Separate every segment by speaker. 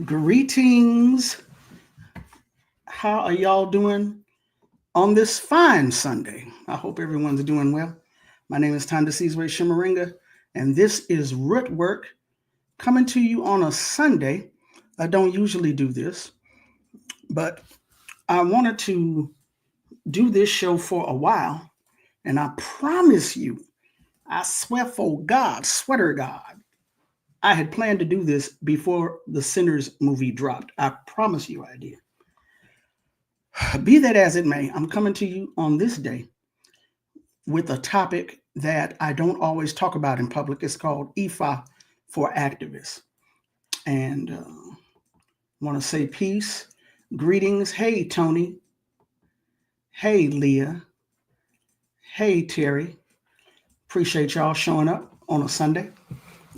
Speaker 1: Greetings. How are y'all doing on this fine Sunday? I hope everyone's doing well. My name is Tandasizwe Shimaringa, and this is Root Work coming to you on a Sunday. I don't usually do this, but I wanted to do this show for a while, and I promise you, I swear for God, sweater God, I had planned to do this before the Sinners movie dropped. I promise you I did. Be that as it may, I'm coming to you on this day with a topic that I don't always talk about in public. It's called EFA for activists. And I want to say peace, greetings. Hey, Tony. Hey, Leah. Hey, Terry. Appreciate y'all showing up on a Sunday.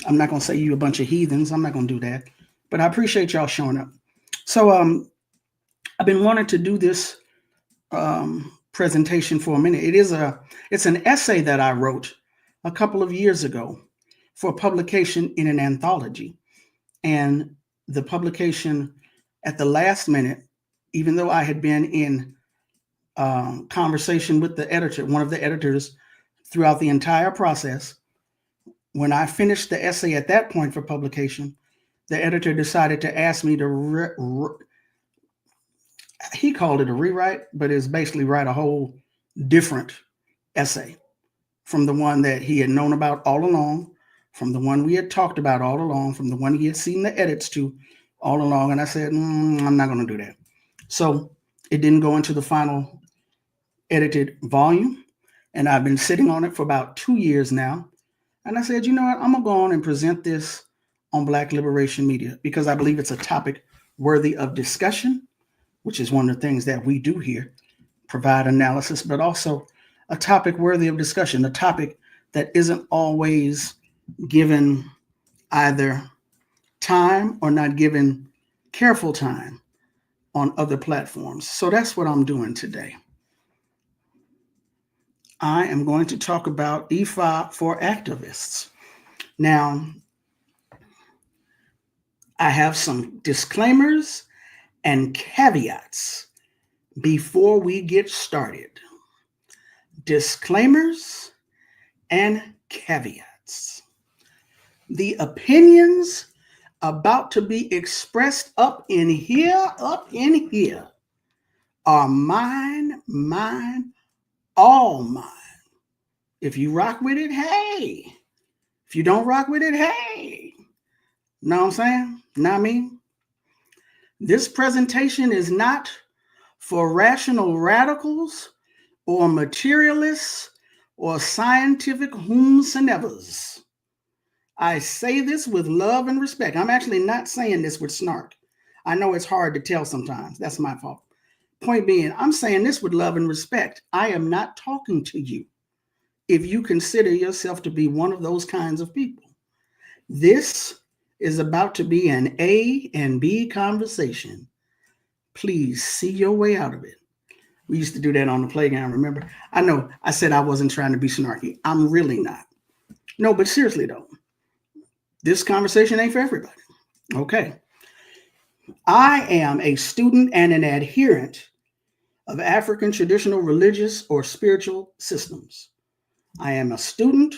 Speaker 1: I'm not going to say you a bunch of heathens. I'm not going to do that. But I appreciate y'all showing up. So I've been wanting to do this presentation for a minute. It's an essay that I wrote a couple of years ago for publication in an anthology. And the publication at the last minute, even though I had been in conversation with the editor, one of the editors throughout the entire process, when I finished the essay at that point for publication, the editor decided to ask me to he called it a rewrite, but it's basically write a whole different essay from the one that he had known about all along, from the one we had talked about all along, from the one he had seen the edits to all along. And I said, I'm not going to do that. So it didn't go into the final edited volume. And I've been sitting on it for about 2 years now. And I said, you know what? I'm going to go on and present this on Black Liberation Media because I believe it's a topic worthy of discussion, which is one of the things that we do here, provide analysis, but also a topic worthy of discussion, a topic that isn't always given either time or not given careful time on other platforms. So that's what I'm doing today. I am going to talk about EFA for activists. Now, I have some disclaimers and caveats before we get started. Disclaimers and caveats. The opinions about to be expressed up in here, are mine, all mine. If you rock with it, hey. If you don't rock with it, hey. Know what I'm saying? Not me. This presentation is not for rational radicals or materialists or scientific whomsonevers. I say this with love and respect. I'm actually not saying this with snark. I know it's hard to tell sometimes. That's my fault. Point being, I'm saying this with love and respect. I am not talking to you if you consider yourself to be one of those kinds of people. This is about to be an A and B conversation. Please see your way out of it. We used to do that on the playground, remember? I know I said I wasn't trying to be snarky. I'm really not. No, but seriously though, this conversation ain't for everybody. Okay. I am a student and an adherent of African traditional religious or spiritual systems. I am a student.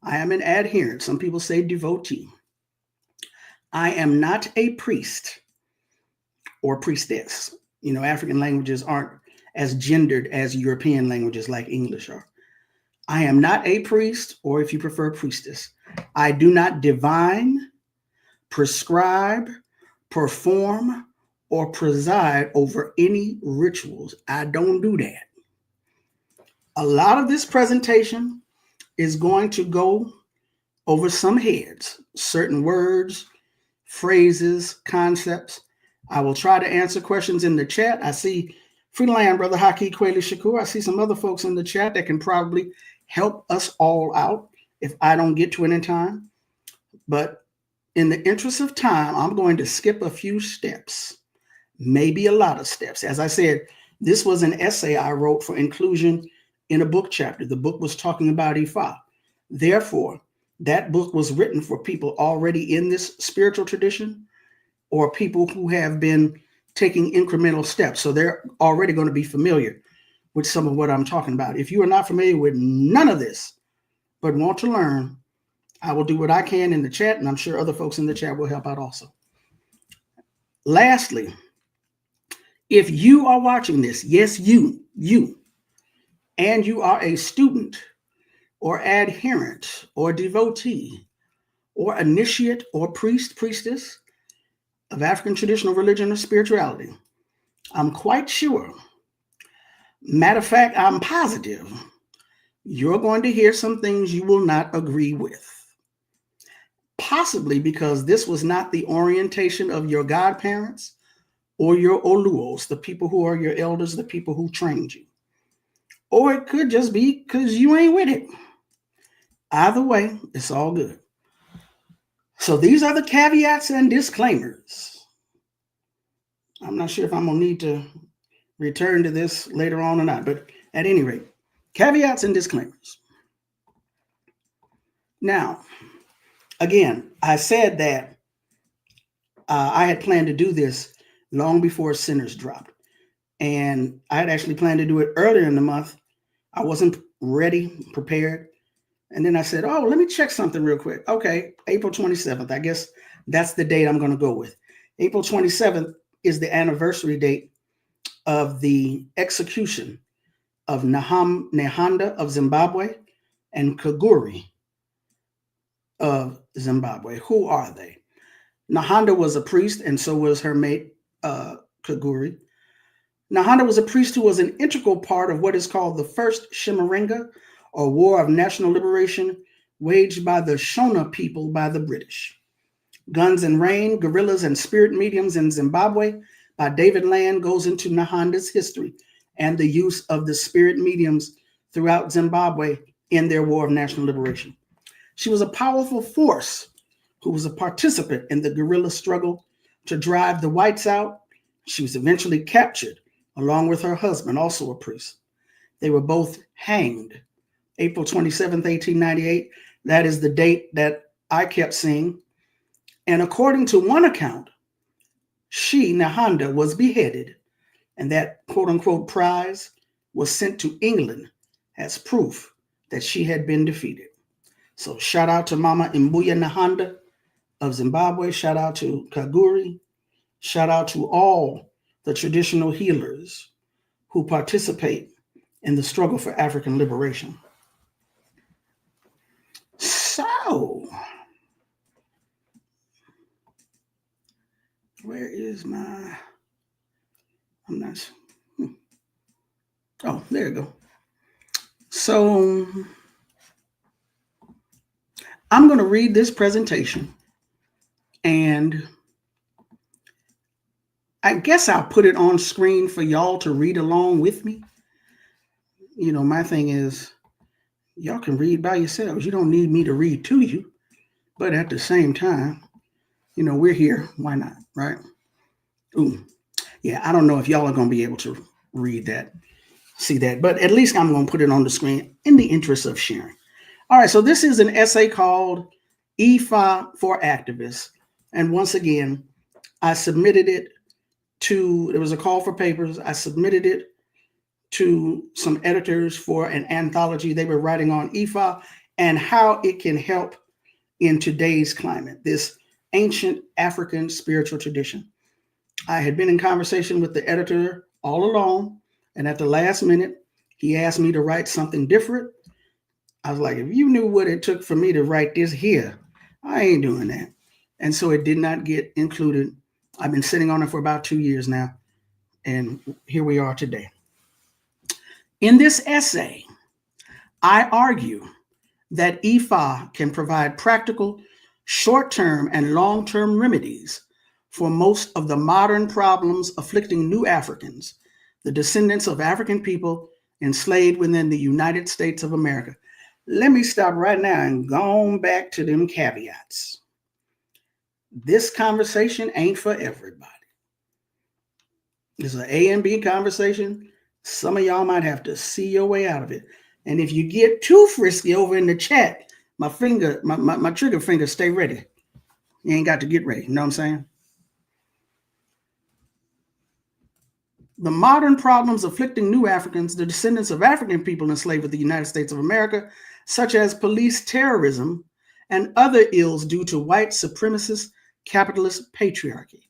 Speaker 1: I am an adherent. Some people say devotee. I am not a priest or priestess. You know, African languages aren't as gendered as European languages like English are. I am not a priest, or if you prefer, priestess. I do not divine, prescribe, perform, or preside over any rituals. I don't do that. A lot of this presentation is going to go over some heads, certain words, phrases, concepts. I will try to answer questions in the chat. I see Freeland, Brother Haki Kweli Shakur. I see some other folks in the chat that can probably help us all out if I don't get to it in time. But in the interest of time, I'm going to skip a few steps, maybe a lot of steps. As I said, this was an essay I wrote for inclusion in a book chapter. The book was talking about Ifa. Therefore, that book was written for people already in this spiritual tradition, or people who have been taking incremental steps. So they're already going to be familiar with some of what I'm talking about. If you are not familiar with none of this, but want to learn, I will do what I can in the chat, and I'm sure other folks in the chat will help out also. Lastly, if you are watching this, yes, you, and you are a student or adherent or devotee or initiate or priest, priestess of African traditional religion or spirituality, I'm quite sure, matter of fact, I'm positive, you're going to hear some things you will not agree with. Possibly because this was not the orientation of your godparents or your oluos, the people who are your elders, the people who trained you. Or it could just be because you ain't with it. Either way, it's all good. So these are the caveats and disclaimers. I'm not sure if I'm going to need to return to this later on or not, but at any rate, caveats and disclaimers. Now, again, I said that I had planned to do this long before Sinners dropped. And I had actually planned to do it earlier in the month. I wasn't ready, prepared. And then I said, oh, let me check something real quick. Okay, April 27th. I guess that's the date I'm going to go with. April 27th is the anniversary date of the execution of Nehanda of Zimbabwe and Kaguri of Zimbabwe. Who are they? Nehanda was a priest, and so was her mate, Kaguri. Nehanda was a priest who was an integral part of what is called the First Shimarenga, or War of National Liberation, waged by the Shona people by the British. Guns and Rain, Guerrillas and Spirit Mediums in Zimbabwe by David Land goes into Nehanda's history and the use of the spirit mediums throughout Zimbabwe in their War of National Liberation. She was a powerful force who was a participant in the guerrilla struggle to drive the whites out. She was eventually captured along with her husband, also a priest. They were both hanged April 27th, 1898. That is the date that I kept seeing. And according to one account, she, Nehanda, was beheaded, and that quote-unquote prize was sent to England as proof that she had been defeated. So shout out to Mama Mbuya Nehanda of Zimbabwe. Shout out to Kaguri. Shout out to all the traditional healers who participate in the struggle for African liberation. So, where is my, I'm not, oh, there you go. So, I'm going to read this presentation, and I guess I'll put it on screen for y'all to read along with me. You know, my thing is, y'all can read by yourselves. You don't need me to read to you. But at the same time, you know, we're here. Why not, right? Ooh, yeah, I don't know if y'all are going to be able to read that, see that. But at least I'm going to put it on the screen in the interest of sharing. All right, so this is an essay called IFA for Activists. And once again, I submitted it to, there was a call for papers. I submitted it to some editors for an anthology they were writing on IFA and how it can help in today's climate, this ancient African spiritual tradition. I had been in conversation with the editor all along, and at the last minute, he asked me to write something different. I was like, if you knew what it took for me to write this here, I ain't doing that. And so it did not get included. I've been sitting on it for about 2 years now, and here we are today. In this essay, I argue that IFA can provide practical short-term and long-term remedies for most of the modern problems afflicting new Africans, the descendants of African people enslaved within the United States of America. Let me stop right now and go on back to them caveats. This conversation ain't for everybody. It's an A and B conversation. Some of y'all might have to see your way out of it. And if you get too frisky over in the chat, my trigger finger, stay ready. You ain't got to get ready. You know what I'm saying? The modern problems afflicting new Africans, the descendants of African people enslaved with the United States of America, such as police terrorism and other ills due to white supremacist capitalist patriarchy.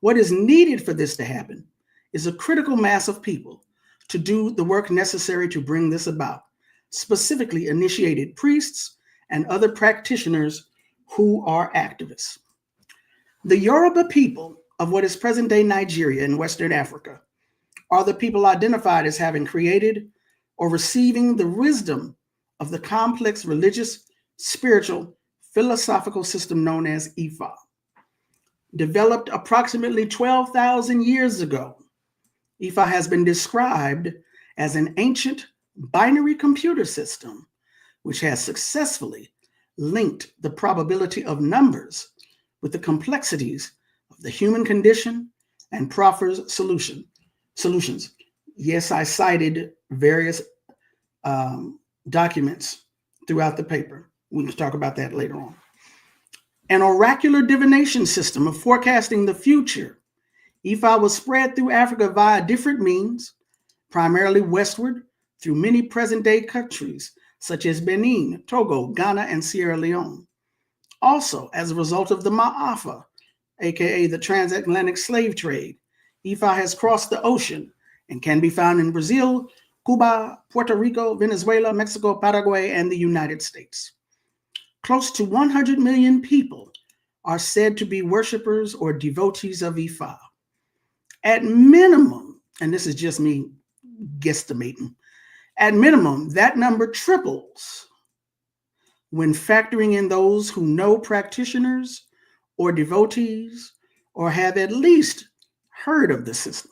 Speaker 1: What is needed for this to happen is a critical mass of people to do the work necessary to bring this about, specifically initiated priests and other practitioners who are activists. The Yoruba people of what is present-day Nigeria and Western Africa are the people identified as having created or receiving the wisdom of the complex religious, spiritual, philosophical system known as Ifa. Developed approximately 12,000 years ago, Ifa has been described as an ancient binary computer system which has successfully linked the probability of numbers with the complexities of the human condition and proffers solutions. Yes, I cited various documents throughout the paper. We can talk about that later on. An oracular divination system of forecasting the future. Ifa was spread through Africa via different means, primarily westward through many present-day countries such as Benin, Togo, Ghana, and Sierra Leone. Also, as a result of the Ma'afa, aka the transatlantic slave trade, Ifa has crossed the ocean and can be found in Brazil, Cuba, Puerto Rico, Venezuela, Mexico, Paraguay, and the United States. Close to 100 million people are said to be worshipers or devotees of Ifa. At minimum, and this is just me guesstimating, at minimum, that number triples when factoring in those who know practitioners or devotees or have at least heard of the system.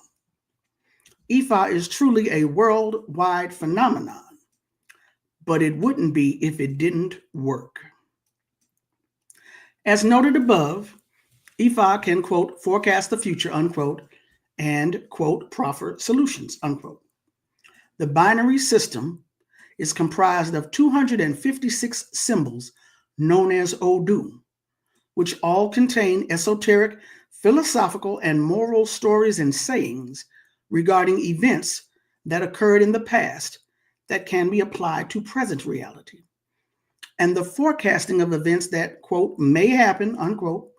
Speaker 1: Ifa is truly a worldwide phenomenon, but it wouldn't be if it didn't work. As noted above, Ifa can, quote, forecast the future, unquote, and, quote, proffer solutions, unquote. The binary system is comprised of 256 symbols known as Odu, which all contain esoteric, philosophical, and moral stories and sayings regarding events that occurred in the past that can be applied to present reality, and the forecasting of events that, quote, may happen, unquote,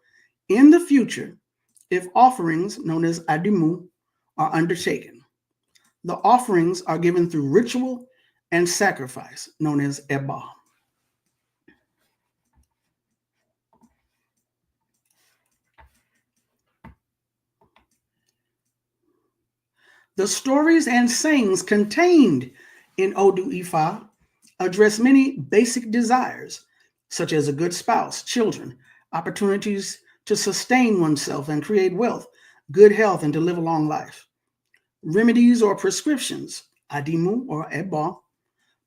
Speaker 1: in the future if offerings known as adimu are undertaken. The offerings are given through ritual and sacrifice known as eba. The stories and sayings contained in Odu Ifa address many basic desires, such as a good spouse, children, opportunities to sustain oneself and create wealth, good health, and to live a long life. Remedies or prescriptions, adimu or eba,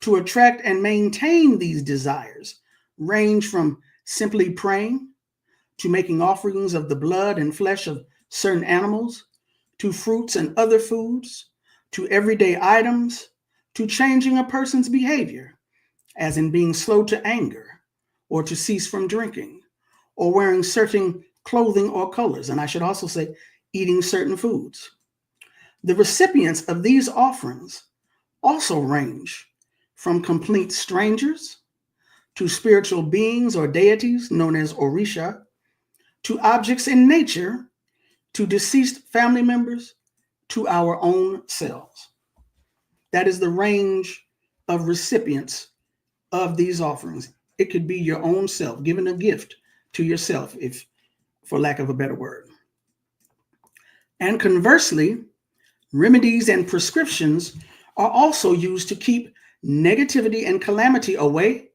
Speaker 1: to attract and maintain these desires range from simply praying, to making offerings of the blood and flesh of certain animals, to fruits and other foods, to everyday items, to changing a person's behavior, as in being slow to anger, or to cease from drinking, or wearing certain clothing or colors, and I should also say eating certain foods. The recipients of these offerings also range from complete strangers to spiritual beings or deities known as Orisha, to objects in nature, to deceased family members, to our own selves. That is the range of recipients of these offerings. It could be your own self, giving a gift to yourself, if, for lack of a better word. And conversely, remedies and prescriptions are also used to keep negativity and calamity away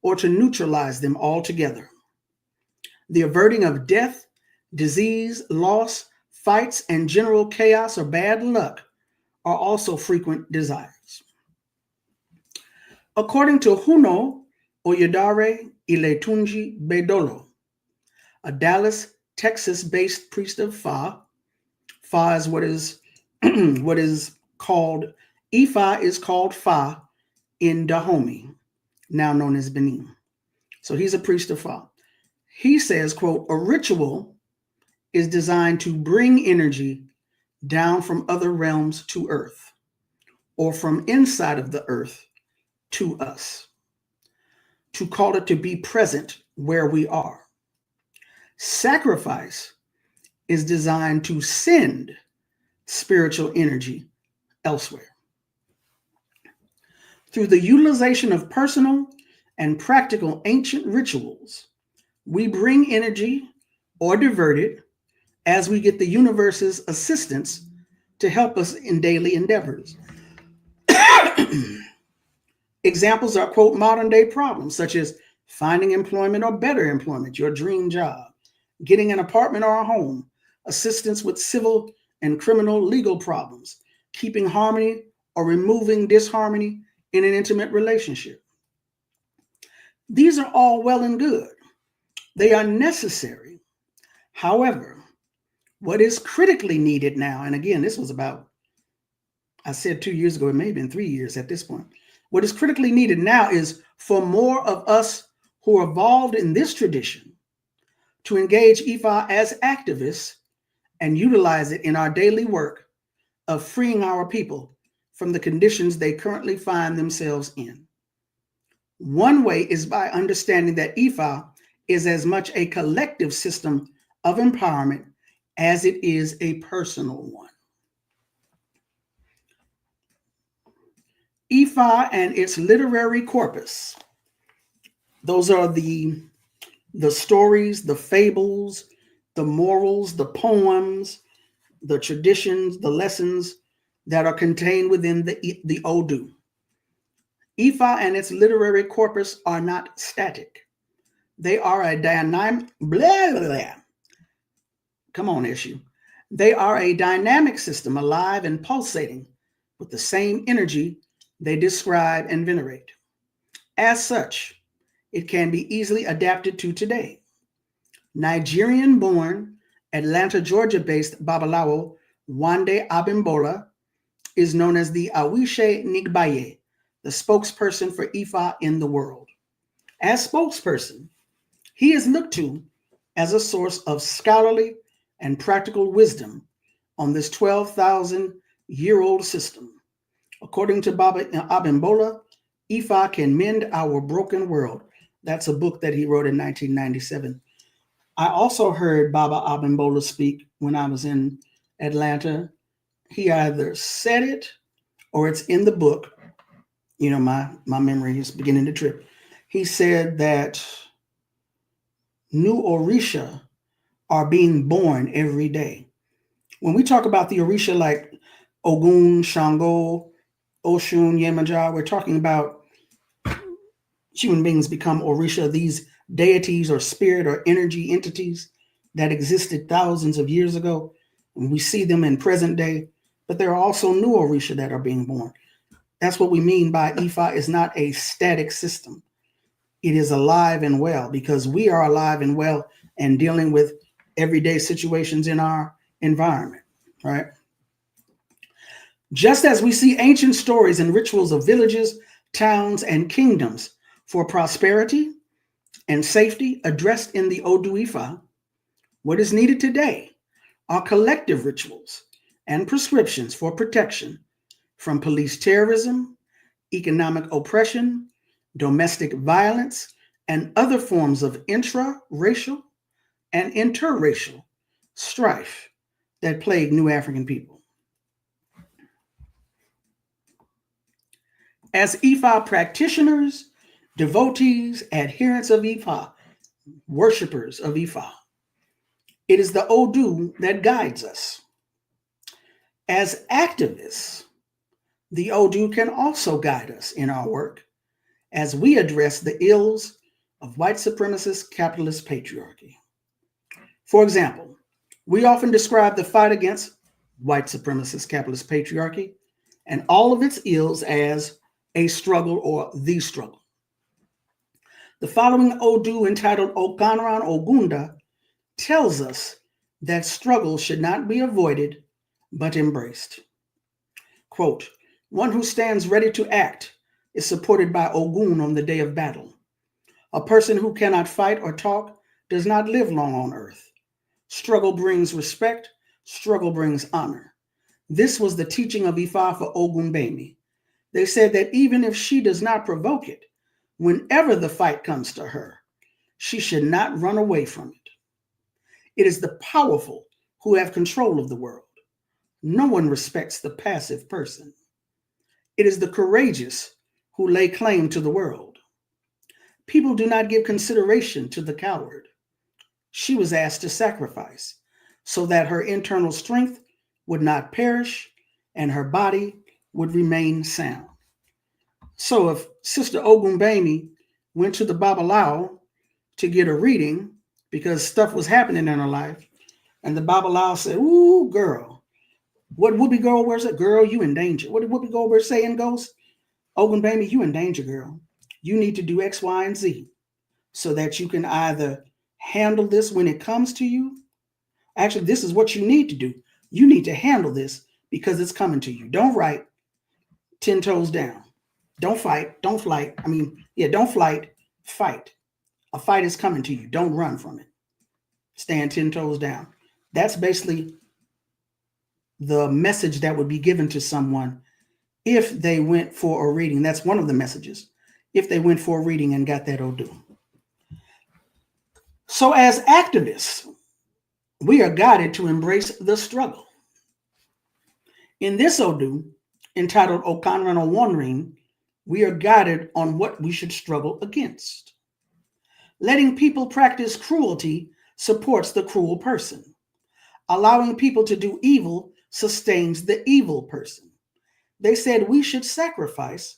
Speaker 1: or to neutralize them altogether. The averting of death, disease, loss, fights, and general chaos or bad luck are also frequent desires. According to Huno Oyedare Iletunji Bedolo, a Dallas, Texas-based priest of Fa, Fa is what is called, Ifa is called Fa in Dahomey, now known as Benin. So he's a priest of Fa. He says, quote, a ritual is designed to bring energy down from other realms to earth, or from inside of the earth to us, to call it to be present where we are. Sacrifice is designed to send spiritual energy elsewhere. Through the utilization of personal and practical ancient rituals, we bring energy or divert it as we get the universe's assistance to help us in daily endeavors. Examples are, quote, modern day problems such as finding employment or better employment, your dream job, getting an apartment or a home, assistance with civil and criminal legal problems, keeping harmony or removing disharmony in an intimate relationship. These are all well and good. They are necessary. However, what is critically needed now, and again, this was about, I said 2 years ago, it may have been 3 years at this point. What is critically needed now is for more of us who are involved in this tradition to engage Ifa as activists and utilize it in our daily work of freeing our people from the conditions they currently find themselves in. One way is by understanding that Ifa is as much a collective system of empowerment as it is a personal one. Ifa and its literary corpus. Those are the stories, the fables, the morals, the poems, the traditions, the lessons that are contained within the Odu. Ifa and its literary corpus are not static. They are a dynamic, come on, issue. They are a dynamic system, alive and pulsating with the same energy they describe and venerate. As such, it can be easily adapted to today. Nigerian-born, Atlanta, Georgia-based Babalawo Wande Abimbola is known as the Awishe Nigbaye, the spokesperson for Ifa in the world. As spokesperson, he is looked to as a source of scholarly and practical wisdom on this 12,000-year-old system. According to Baba Abimbola, Ifa can mend our broken world. That's a book that he wrote in 1997. I also heard Baba Abimbola speak when I was in Atlanta. He either said it or it's in the book. You know, my memory is beginning to trip. He said that new Orisha are being born every day. When we talk about the Orisha like Ogun, Shango, Oshun, Yemanjá, we're talking about human beings become Orisha, these deities or spirit or energy entities that existed thousands of years ago. And we see them in present day, but there are also new Orisha that are being born. That's what we mean by Ifa is not a static system. It is alive and well because we are alive and well and dealing with everyday situations in our environment, right? Just as we see ancient stories and rituals of villages, towns, and kingdoms for prosperity and safety addressed in the Odu Ifa, what is needed today are collective rituals and prescriptions for protection from police terrorism, economic oppression, domestic violence, and other forms of intra-racial and interracial strife that plague new African people. As Ifa practitioners, devotees, adherents of Ifa, worshipers of Ifa, it is the Odu that guides us. As activists, the Odu can also guide us in our work as we address the ills of white supremacist capitalist patriarchy. For example, we often describe the fight against white supremacist capitalist patriarchy and all of its ills as a struggle or the struggle. The following Odu entitled Okanran Ogunda tells us that struggle should not be avoided but embraced. Quote, one who stands ready to act is supported by Ogun on the day of battle. A person who cannot fight or talk does not live long on earth. Struggle brings respect. Struggle brings honor. This was the teaching of Ifa for Ogunbemi. They said that even if she does not provoke it, whenever the fight comes to her, she should not run away from it. It is the powerful who have control of the world. No one respects the passive person. It is the courageous who lay claim to the world. People do not give consideration to the coward. She was asked to sacrifice so that her internal strength would not perish and her body would remain sound. So if Sister Ogunbemi went to the Babalawo to get a reading because stuff was happening in her life, and the Babalawo said, "Ooh, girl, what Whoopi Goldberg said, girl, you in danger." What did Whoopi Goldberg say in Ghost? Ogunbemi, you in danger, girl. You need to do X, Y, and Z so that you can either handle this when it comes to you. Actually, this is what you need to do. You need to handle this because it's coming to you. Don't write 10 toes down. Don't fight. Don't flight. Don't flight. Fight. A fight is coming to you. Don't run from it. Stand 10 toes down. That's basically the message that would be given to someone if they went for a reading. That's one of the messages. If they went for a reading and got that Odu. So as activists, we are guided to embrace the struggle. In this Odu, entitled Okanran Owanrin, we are guided on what we should struggle against. Letting people practice cruelty supports the cruel person. Allowing people to do evil sustains the evil person. They said we should sacrifice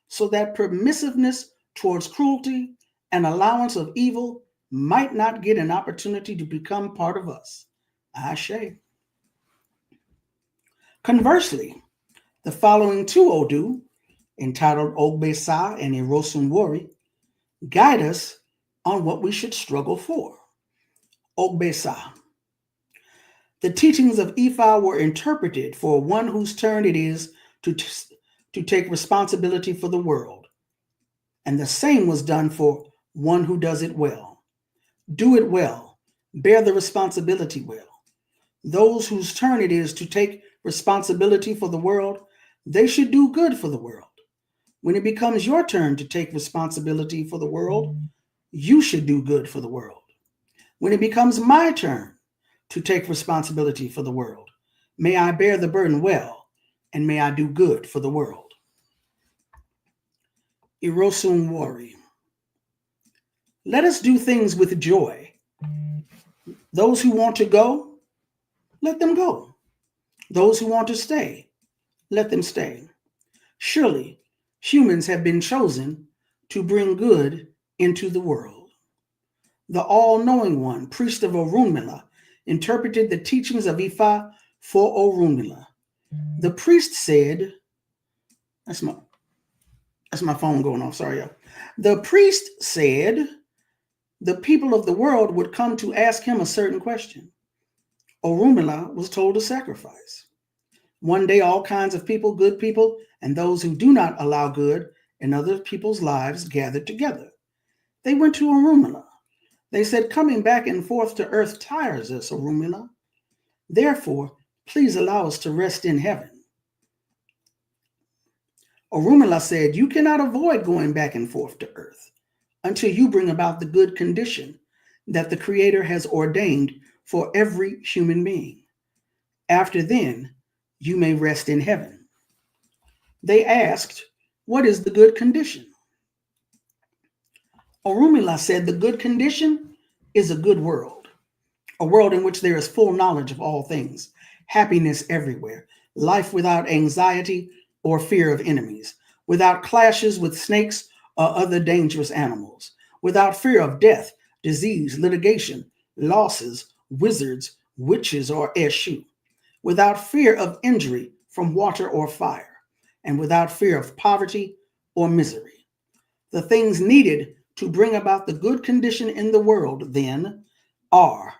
Speaker 1: so that permissiveness towards cruelty and allowance of evil might not get an opportunity to become part of us. Ashe. Conversely, the following two Odu, entitled Ogbesa and Erosun Wori, guide us on what we should struggle for. Ogbesa. The teachings of Ifa were interpreted for one whose turn it is to take responsibility for the world, and the same was done for one who does it well. Do it well, bear the responsibility well. Those whose turn it is to take responsibility for the world, they should do good for the world. When it becomes your turn to take responsibility for the world, you should do good for the world. When it becomes my turn to take responsibility for the world, may I bear the burden well, and may I do good for the world. Erosun Wori. Let us do things with joy. Those who want to go, let them go. Those who want to stay, let them stay. Surely, humans have been chosen to bring good into the world. The all-knowing one, priest of Orunmila, interpreted the teachings of Ifa for Orunmila. The priest said, that's my phone going off, sorry, y'all. The priest said the people of the world would come to ask him a certain question. Orunmila was told to sacrifice. One day, all kinds of people, good people, and those who do not allow good in other people's lives gathered together. They went to Orunmila. They said, coming back and forth to earth tires us, Orunmila. Therefore, please allow us to rest in heaven. Orunmila said, you cannot avoid going back and forth to earth until you bring about the good condition that the Creator has ordained for every human being. After then, you may rest in heaven. They asked, what is the good condition? Orunmila said the good condition is a good world, a world in which there is full knowledge of all things, happiness everywhere, life without anxiety or fear of enemies, without clashes with snakes or other dangerous animals, without fear of death, disease, litigation, losses, wizards, witches, or Eshu, without fear of injury from water or fire, and without fear of poverty or misery. The things needed to bring about the good condition in the world, then, are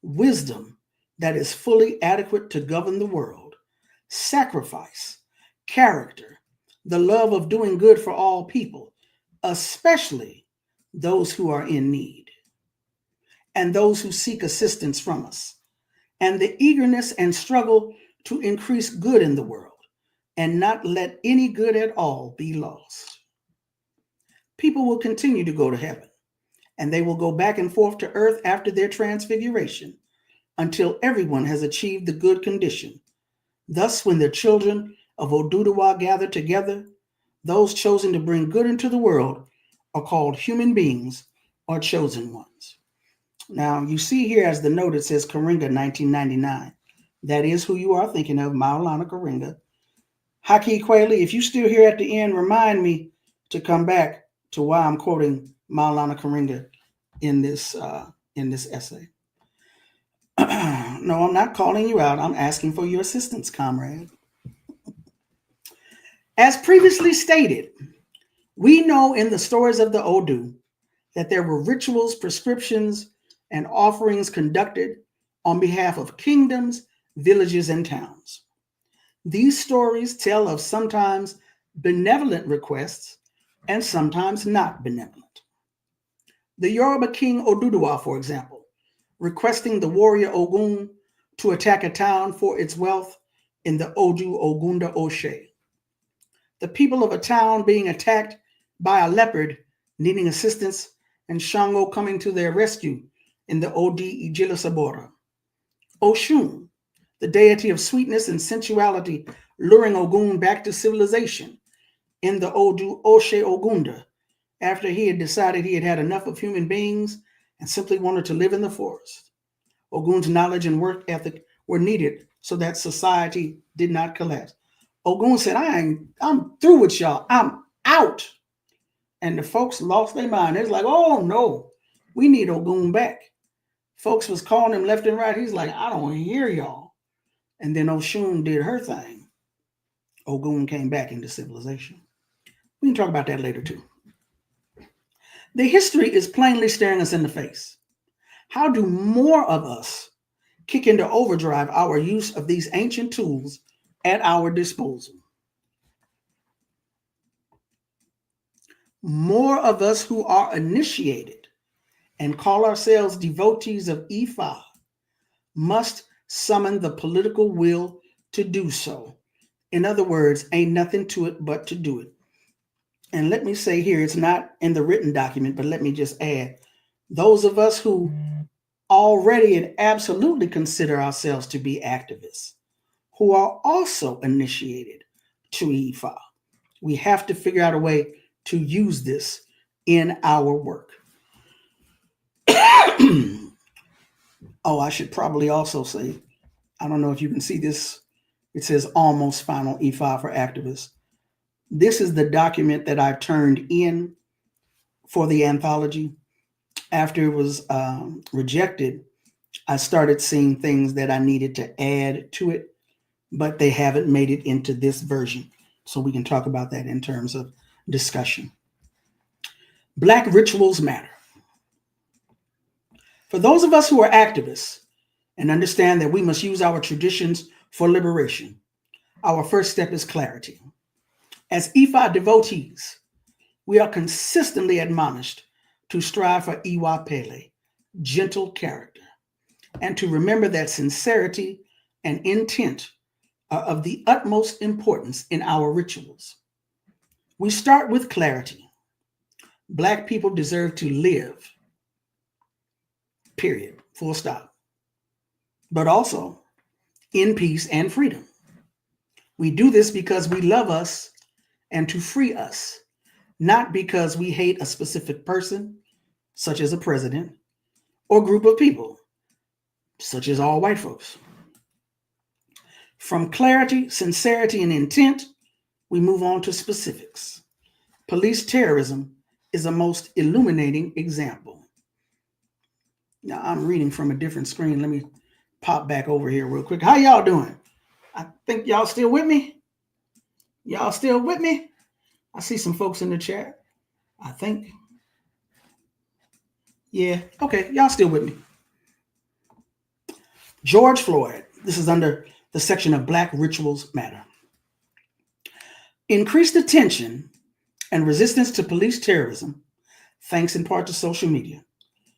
Speaker 1: wisdom that is fully adequate to govern the world, sacrifice, character, the love of doing good for all people, especially those who are in need, and those who seek assistance from us, and the eagerness and struggle to increase good in the world and not let any good at all be lost. People will continue to go to heaven, and they will go back and forth to earth after their transfiguration until everyone has achieved the good condition. Thus, when the children of Oduduwa gather together, those chosen to bring good into the world are called human beings or chosen ones. Now, you see here as the note, it says Karinga 1999. That is who you are thinking of, Maulana Karinga. Haki Kweli, if you still here at the end, remind me to come back to why I'm quoting Maulana Karinga in this essay. No, I'm not calling you out. I'm asking for your assistance, comrade. As previously stated, we know in the stories of the Odu that there were rituals, prescriptions, and offerings conducted on behalf of kingdoms, villages, and towns. These stories tell of sometimes benevolent requests and sometimes not benevolent. The Yoruba king Oduduwa, for example, requesting the warrior Ogun to attack a town for its wealth in the Odu Ogunda Oshe. The people of a town being attacked by a leopard needing assistance and Shango coming to their rescue in the Odi Ijilasabora. Oshun, the deity of sweetness and sensuality, luring Ogun back to civilization in the Odu Oshe Ogunda after he had decided he had had enough of human beings and simply wanted to live in the forest. Ogun's knowledge and work ethic were needed so that society did not collapse. Ogun said, I'm through with y'all. I'm out. And the folks lost their mind. It's like, oh no, we need Ogun back. Folks was calling him left and right. He's like, I don't hear y'all. And then Oshun did her thing. Ogun came back into civilization. We can talk about that later too. The history is plainly staring us in the face. How do more of us kick into overdrive our use of these ancient tools at our disposal? More of us who are initiated and call ourselves devotees of Ifa must summon the political will to do so. In other words, ain't nothing to it but to do it. And let me say here, it's not in the written document, but let me just add, those of us who already and absolutely consider ourselves to be activists, who are also initiated to Ifa, we have to figure out a way to use this in our work. Oh, I should probably also say, I don't know if you can see this. It says almost final Ifa for activists. This is the document that I turned in for the anthology. After it was rejected, I started seeing things that I needed to add to it, but they haven't made it into this version. So we can talk about that in terms of discussion. Black rituals matter. For those of us who are activists and understand that we must use our traditions for liberation, our first step is clarity. As Ifa devotees, we are consistently admonished to strive for Iwa Pele, gentle character, and to remember that sincerity and intent are of the utmost importance in our rituals. We start with clarity. Black people deserve to live, period, full stop, but also in peace and freedom. We do this because we love us and to free us, not because we hate a specific person, such as a president, or group of people, such as all white folks. From clarity, sincerity, and intent, we move on to specifics. Police terrorism is a most illuminating example. Now, I'm reading from a different screen. Let me pop back over here real quick. How y'all doing? I think y'all still with me? Y'all still with me? I see some folks in the chat. I think. Yeah, okay, y'all still with me. George Floyd. This is under the section of Black Rituals Matter. Increased attention and resistance to police terrorism, thanks in part to social media,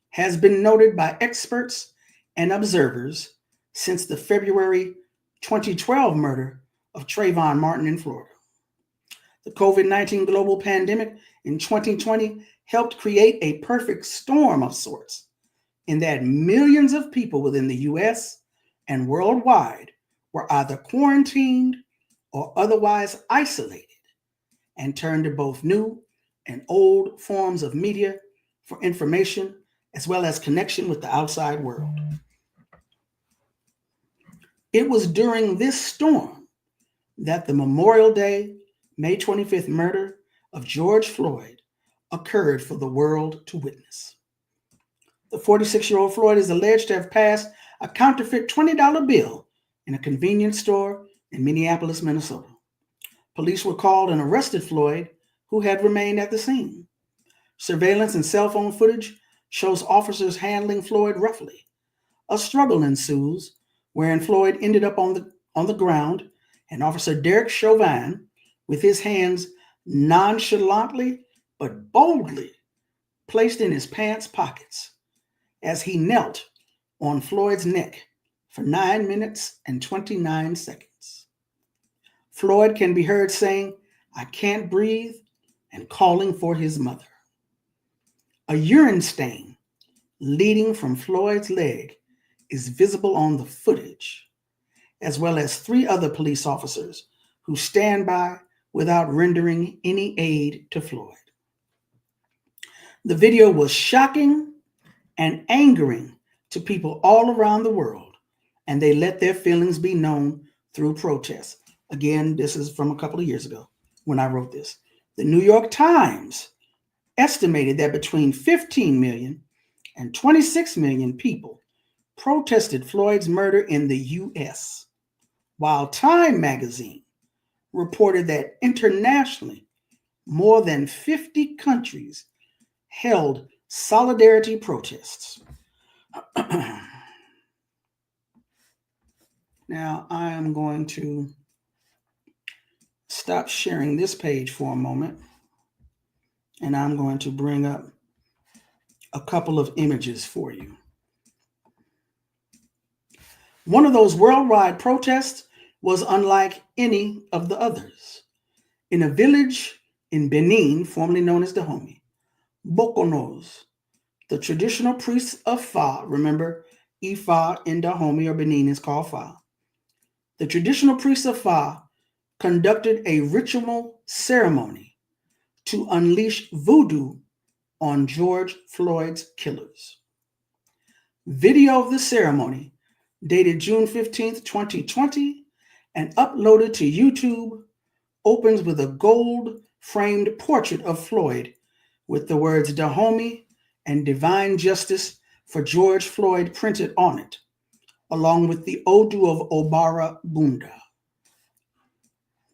Speaker 1: has been noted by experts and observers since the February 2012 murder of Trayvon Martin in Florida. The COVID-19 global pandemic in 2020 helped create a perfect storm of sorts, in that millions of people within the US and worldwide were either quarantined or otherwise isolated, and turned to both new and old forms of media for information as well as connection with the outside world. It was during this storm that the Memorial Day, May 25th murder of George Floyd occurred for the world to witness. The 46-year-old Floyd is alleged to have passed a counterfeit $20 bill in a convenience store in Minneapolis, Minnesota. Police were called and arrested Floyd, who had remained at the scene. Surveillance and cell phone footage shows officers handling Floyd roughly. A struggle ensues, wherein Floyd ended up on the ground, and Officer Derek Chauvin, with his hands nonchalantly but boldly placed in his pants pockets, as he knelt on Floyd's neck for 9 minutes and 29 seconds. Floyd can be heard saying, "I can't breathe," and calling for his mother. A urine stain leading from Floyd's leg is visible on the footage, as well as 3 other police officers who stand by without rendering any aid to Floyd. The video was shocking and angering to people all around the world, and they let their feelings be known through protests. Again, this is from a couple of years ago when I wrote this. The New York Times estimated that between 15 million and 26 million people protested Floyd's murder in the US, while Time magazine reported that internationally, more than 50 countries held solidarity protests. Now, I am going to stop sharing this page for a moment, and I'm going to bring up a couple of images for you. One of those worldwide protests was unlike any of the others. In a village in Benin, formerly known as Dahomey, Bokonos, the traditional priests of Fa, remember, Ifa in Dahomey or Benin is called Fa. The traditional priests of Fa conducted a ritual ceremony to unleash voodoo on George Floyd's killers. Video of the ceremony, dated June 15th, 2020, and uploaded to YouTube, opens with a gold-framed portrait of Floyd with the words Dahomey and Divine Justice for George Floyd printed on it, along with the Odu of Obara Bunda.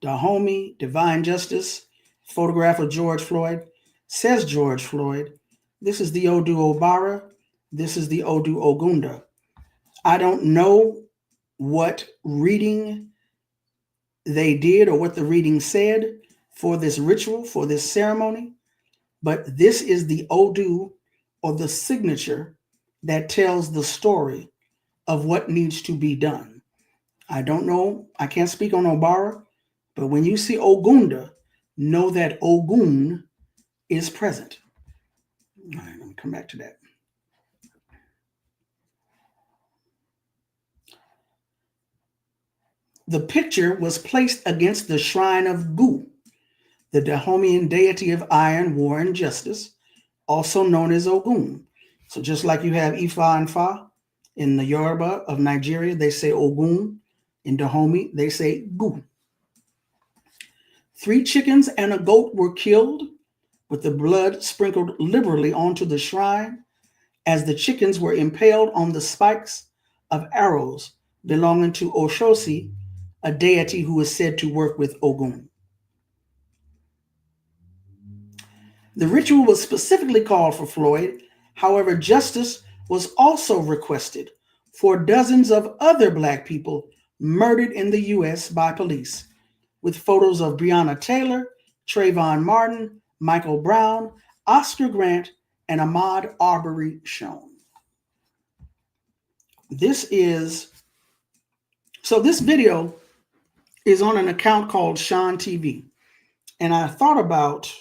Speaker 1: Dahomey, Divine Justice, photograph of George Floyd, says George Floyd. This is the Odu Obara, this is the Odu Ogunda. I don't know what reading they did or what the reading said for this ritual, for this ceremony, but this is the Odu or the signature that tells the story of what needs to be done. I don't know, I can't speak on Obara, but when you see Ogunda, know that Ogun is present. All right, let me come back to that. The picture was placed against the shrine of Gu, the Dahomean deity of iron, war, and justice, also known as Ogun. So just like you have Ifa and Fa in the Yoruba of Nigeria, they say Ogun. In Dahomey, they say Gu. 3 chickens and a goat were killed, with the blood sprinkled liberally onto the shrine, as the chickens were impaled on the spikes of arrows belonging to Oshosi, a deity who is said to work with Ogun. The ritual was specifically called for Floyd. However, justice was also requested for dozens of other Black people murdered in the U.S. by police, with photos of Breonna Taylor, Trayvon Martin, Michael Brown, Oscar Grant, and Ahmaud Arbery shown. This is So this video is on an account called Sean TV. And I thought about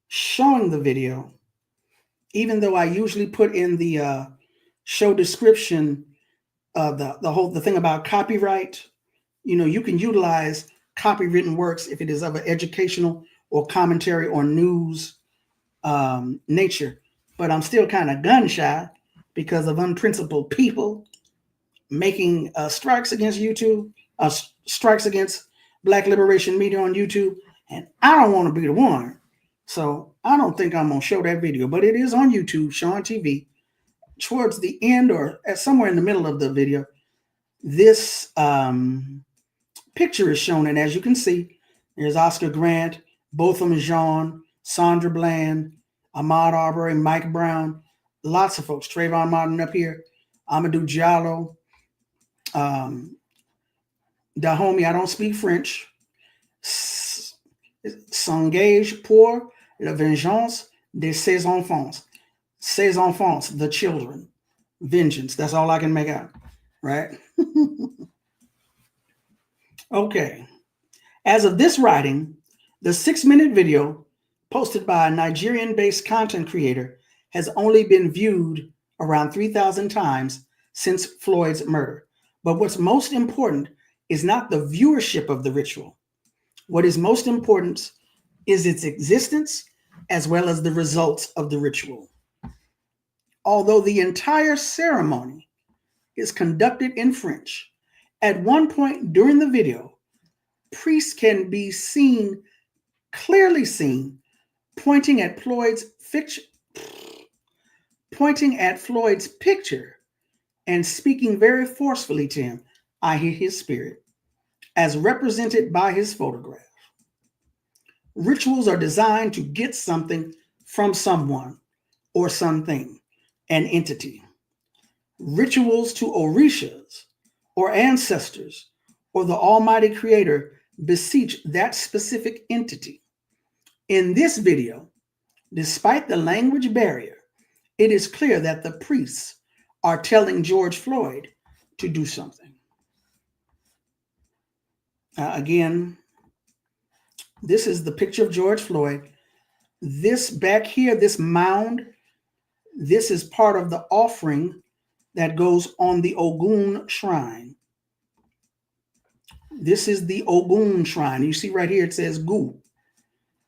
Speaker 1: showing the video, even though I usually put in the show description the thing about copyright. You know, you can utilize copywritten works if it is of an educational or commentary or news nature. But I'm still kind of gun shy because of unprincipled people making strikes against YouTube, strikes against Black liberation media on YouTube. And I don't want to be the one. So I don't think I'm going to show that video, but it is on YouTube, Sean TV. Towards the end or somewhere in the middle of the video, this picture is shown. And as you can see, there's Oscar Grant, Botham Jean, Sandra Bland, Ahmaud Arbery, Mike Brown, lots of folks. Trayvon Martin up here, Amadou Diallo, Dahomey, I don't speak French, S'engage pour la vengeance de ses enfants. Ses enfants, the children. Vengeance, that's all I can make out, right? Okay. As of this writing, the 6-minute video posted by a Nigerian-based content creator has only been viewed around 3,000 times since Floyd's murder. But what's most important is not the viewership of the ritual. What is most important is its existence as well as the results of the ritual. Although the entire ceremony is conducted in French, at one point during the video, priests can be seen, clearly seen, pointing at Floyd's picture and speaking very forcefully to him. I hear his spirit, as represented by his photograph. Rituals are designed to get something from someone or something, an entity. Rituals to orishas or ancestors or the Almighty Creator beseech that specific entity. In this video, despite the language barrier, it is clear that the priests are telling George Floyd to do something. Again, this is the picture of George Floyd. This back here, this mound, this is part of the offering that goes on the Ogun shrine. This is the Ogun shrine. You see right here, it says Gu.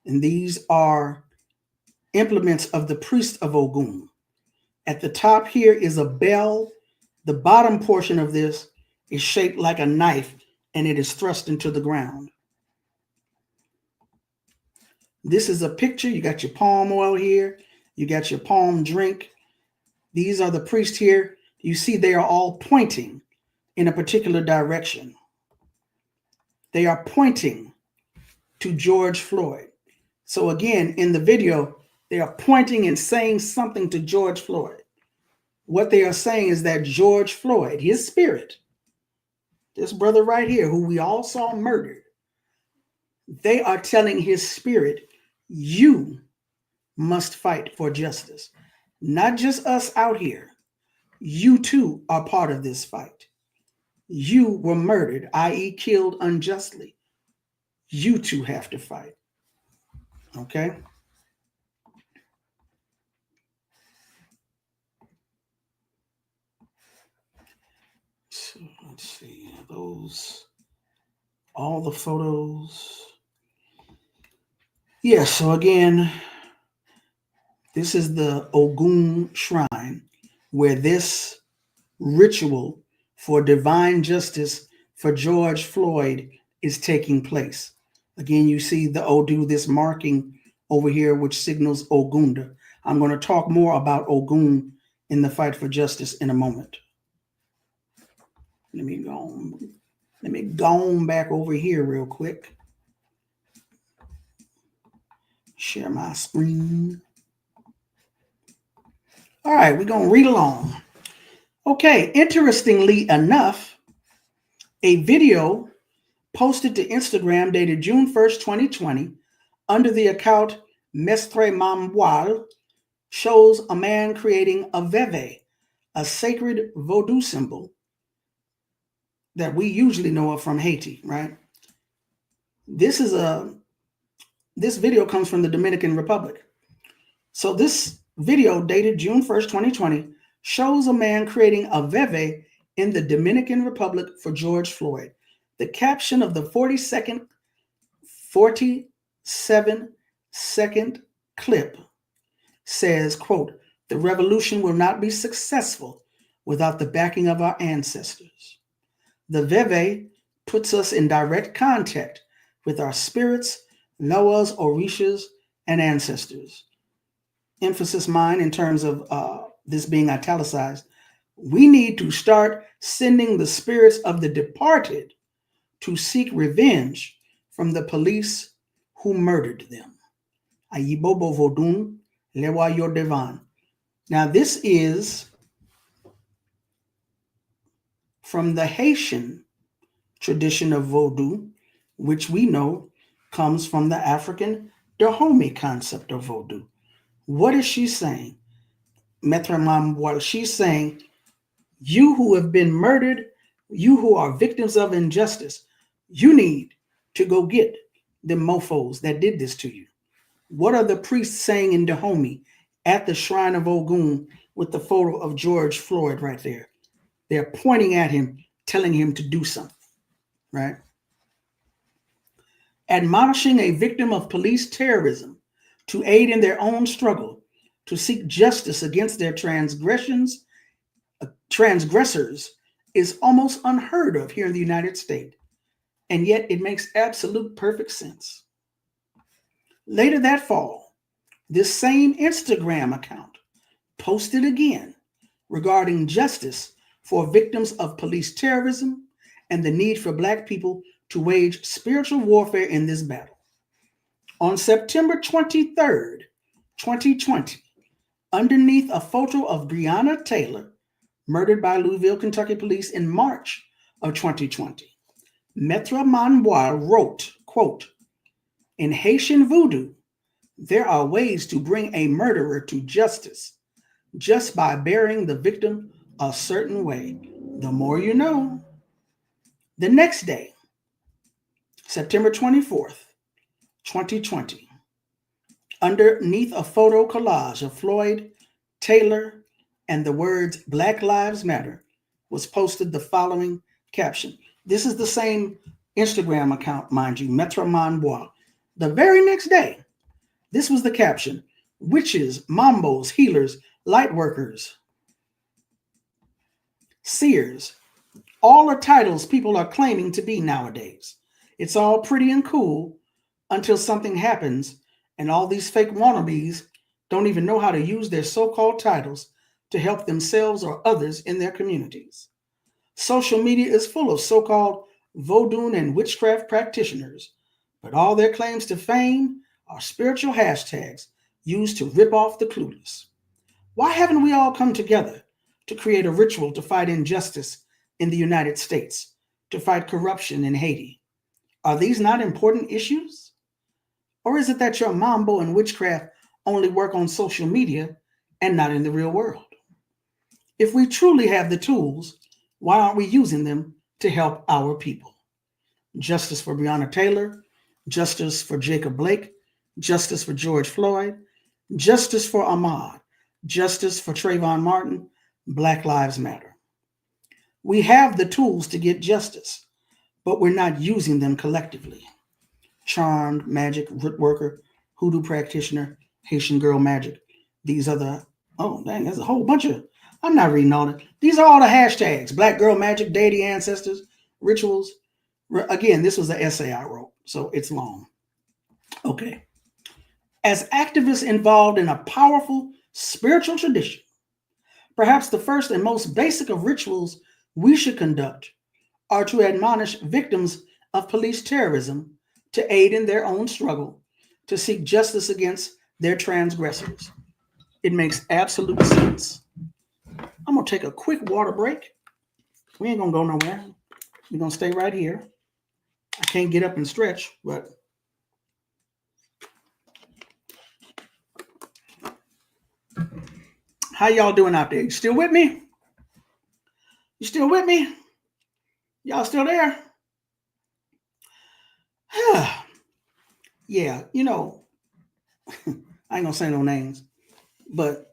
Speaker 1: And these are implements of the priest of Ogun. At the top here is a bell. The bottom portion of this is shaped like a knife and it is thrust into the ground. This is a picture. You got your palm oil here. You got your palm drink. These are the priests here. You see they are all pointing in a particular direction. They are pointing to George Floyd. So again, in the video, they are pointing and saying something to George Floyd. What they are saying is that George Floyd, his spirit, this brother right here, who we all saw murdered, they are telling his spirit, you must fight for justice. Not just us out here. You too are part of this fight. You were murdered, i.e. killed unjustly. You too have to fight. Okay? So let's see. Those, all the photos. Yeah, so again, this is the Ogun shrine where this ritual for divine justice for George Floyd is taking place. Again, you see the Odu, this marking over here, which signals Ogunda. I'm going to talk more about Ogun in the fight for justice in a moment. Let me go back over here real quick. Share my screen. All right, we're going to read along. Okay, interestingly enough, a video posted to Instagram dated June 1st, 2020, under the account Mestre Mamboil, shows a man creating a veve, a sacred Vodou symbol, that we usually know of from Haiti, right? This video comes from the Dominican Republic. So this video, dated June 1st, 2020, shows a man creating a veve in the Dominican Republic for George Floyd. The caption of the 47-second clip says, quote, "The revolution will not be successful without the backing of our ancestors." The veve puts us in direct contact with our spirits, Noah's, Orishas, and ancestors. Emphasis mine in terms of this being italicized. We need to start sending the spirits of the departed to seek revenge from the police who murdered them. Ayibobo Vodun Lewa Yodevan. Now, this is from the Haitian tradition of Vodou, which we know comes from the African Dahomey concept of Vodou. What is she saying? Maître Mamboile, she's saying, you who have been murdered, you who are victims of injustice, you need to go get the mofos that did this to you. What are the priests saying in Dahomey at the shrine of Ogun with the photo of George Floyd right there? They're pointing at him, telling him to do something, right? Admonishing a victim of police terrorism to aid in their own struggle to seek justice against their transgressors is almost unheard of here in the United States, and yet it makes absolute perfect sense. Later that fall, this same Instagram account posted again regarding justice for victims of police terrorism and the need for Black people to wage spiritual warfare in this battle. On September 23rd, 2020, underneath a photo of Breonna Taylor, murdered by Louisville, Kentucky police in March of 2020, Maître Mamboile wrote, quote, "In Haitian voodoo, there are ways to bring a murderer to justice just by burying the victim a certain way. The more you know." The next day, September 24th, 2020, underneath a photo collage of Floyd, Taylor, and the words "Black Lives Matter" was posted the following caption. This is the same Instagram account, mind you, Maître Mamboile. The very next day, this was the caption: "Witches, mambos, healers, light workers, seers, all are titles people are claiming to be nowadays. It's all pretty and cool until something happens and all these fake wannabes don't even know how to use their so-called titles to help themselves or others in their communities. Social media is full of so-called voodoo and witchcraft practitioners, but all their claims to fame are spiritual hashtags used to rip off the clueless. Why haven't we all come together to create a ritual to fight injustice in the United States, to fight corruption in Haiti? Are these not important issues? Or is it that your mambo and witchcraft only work on social media and not in the real world? If we truly have the tools, why aren't we using them to help our people? Justice for Breonna Taylor, justice for Jacob Blake, justice for George Floyd, justice for Ahmaud, justice for Trayvon Martin, Black Lives Matter. We have the tools to get justice, but we're not using them collectively. Charmed, magic, root worker, hoodoo practitioner, Haitian girl magic. These are the, oh dang, there's a whole bunch of, I'm not reading all that. These are all the hashtags: Black girl magic, deity ancestors, rituals. Again, this was an essay I wrote, so it's long. Okay. As activists involved in a powerful spiritual tradition, perhaps the first and most basic of rituals we should conduct are to admonish victims of police terrorism to aid in their own struggle to seek justice against their transgressors. It makes absolute sense. I'm going to take a quick water break. We ain't going to go nowhere. We're going to stay right here. I can't get up and stretch, but how y'all doing out there? You still with me? You still with me? Y'all still there? Yeah, I ain't gonna say no names, but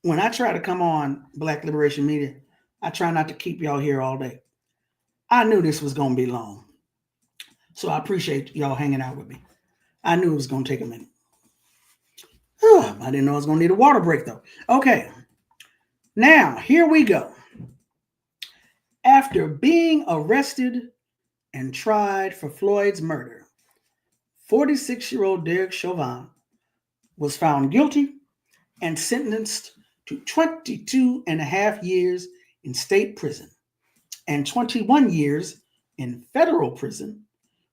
Speaker 1: when I try to come on Black Liberation Media, I try not to keep y'all here all day. I knew this was gonna be long, so I appreciate y'all hanging out with me. I knew it was gonna take a minute. I didn't know I was gonna need a water break though. Okay, now here we go. After being arrested and tried for Floyd's murder, 46-year-old Derek Chauvin was found guilty and sentenced to 22 and a half years in state prison and 21 years in federal prison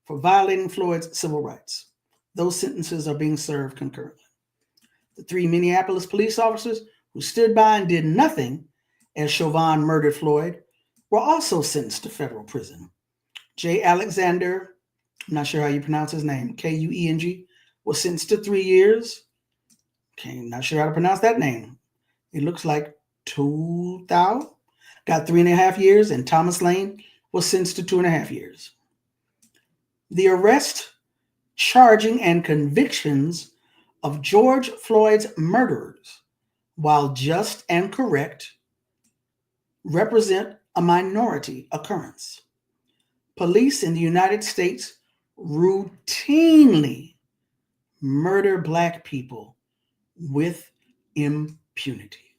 Speaker 1: for violating Floyd's civil rights. Those sentences are being served concurrently. The three Minneapolis police officers who stood by and did nothing as Chauvin murdered Floyd were also sentenced to federal prison. J. Alexander, I'm not sure how you pronounce his name, Kueng, was sentenced to 3 years. Okay, not sure how to pronounce that name. It looks like Tu Thao got 3.5 years, and Thomas Lane was sentenced to 2.5 years. The arrest, charging, and convictions of George Floyd's murderers, while just and correct, represent a minority occurrence. Police in the United States routinely murder Black people with impunity.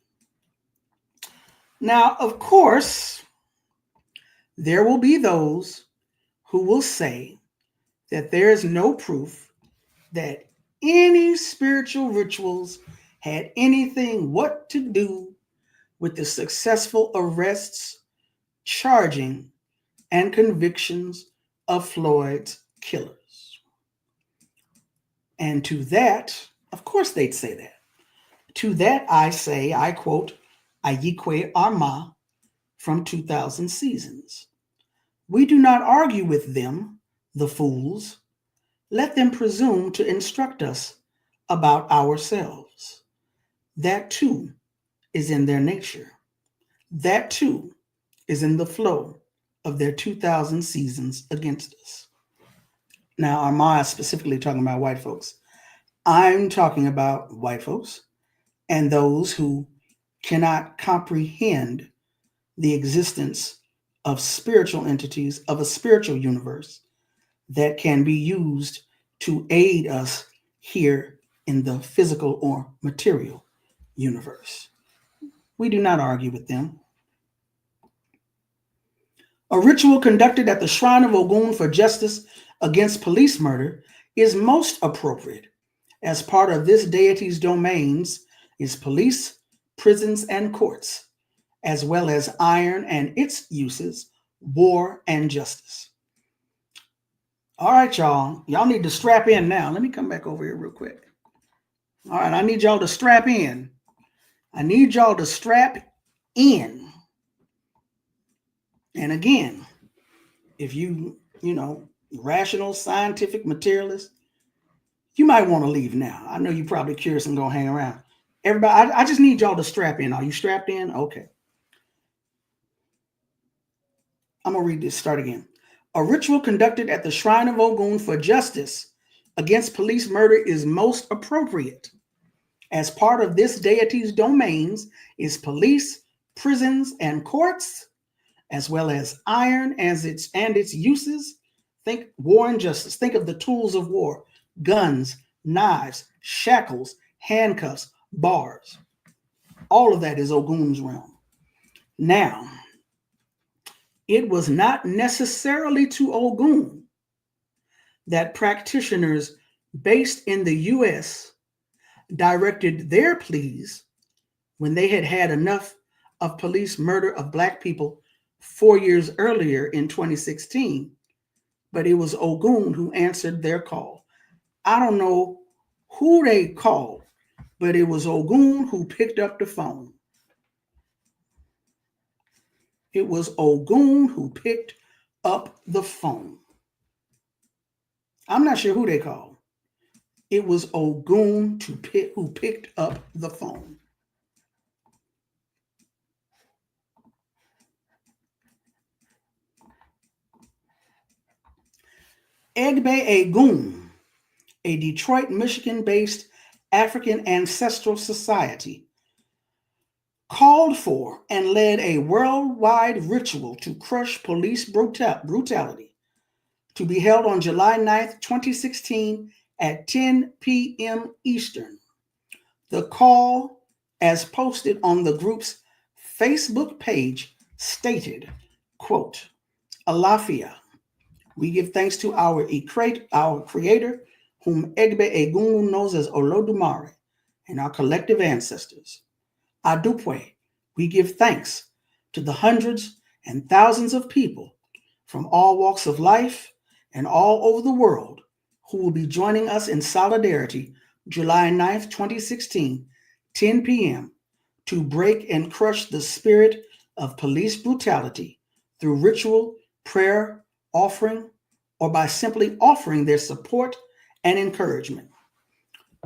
Speaker 1: Now, of course, there will be those who will say that there is no proof that any spiritual rituals had anything what to do with the successful arrests, charging, and convictions of Floyd's killers. And to that, of course they'd say that. To that I say, I quote, Ayikwe Arma from 2000 Seasons. We do not argue with them, the fools. Let them presume to instruct us about ourselves. That too is in their nature. That too is in the flow of their 2000 seasons against us. Now, Arma is specifically talking about white folks. I'm talking about white folks and those who cannot comprehend the existence of spiritual entities, of a spiritual universe that can be used to aid us here in the physical or material universe. We do not argue with them. A ritual conducted at the shrine of Ogun for justice against police murder is most appropriate. As part of this deity's domains is police, prisons, and courts, as well as iron and its uses, war, and justice. All right, y'all. Y'all need to strap in now. Let me come back over here real quick. All right, I need y'all to strap in. I need y'all to strap in. And again, if rational, scientific materialist, you might want to leave now. I know you're probably curious and going to hang around. Everybody, I just need y'all to strap in. Are you strapped in? Okay. I'm going to read this. Start again. A ritual conducted at the shrine of Ogun for justice against police murder is most appropriate. As part of this deity's domains is police, prisons, and courts, as well as iron and its uses. Think war and justice. Think of the tools of war: guns, knives, shackles, handcuffs, bars. All of that is Ogun's realm. Now, it was not necessarily to Ogun that practitioners based in the U.S. directed their pleas when they had had enough of police murder of Black people 4 years earlier in 2016, but it was Ogun who answered their call. I don't know who they called, but it was Ogun who picked up the phone. It was Ogun who picked up the phone. I'm not sure who they called. It was Ogun who picked up the phone. Egbe Egun, a Detroit, Michigan-based African Ancestral Society, called for and led a worldwide ritual to crush police brutality to be held on July 9th, 2016 at 10 p.m. Eastern. The call, as posted on the group's Facebook page, stated, quote, Alafia, we give thanks to our Creator, whom Egbe Egungun knows as Olodumare, and our collective ancestors. Adupwe, we give thanks to the hundreds and thousands of people from all walks of life and all over the world who will be joining us in solidarity July 9th, 2016, 10 p.m., to break and crush the spirit of police brutality through ritual, prayer, offering, or by simply offering their support and encouragement.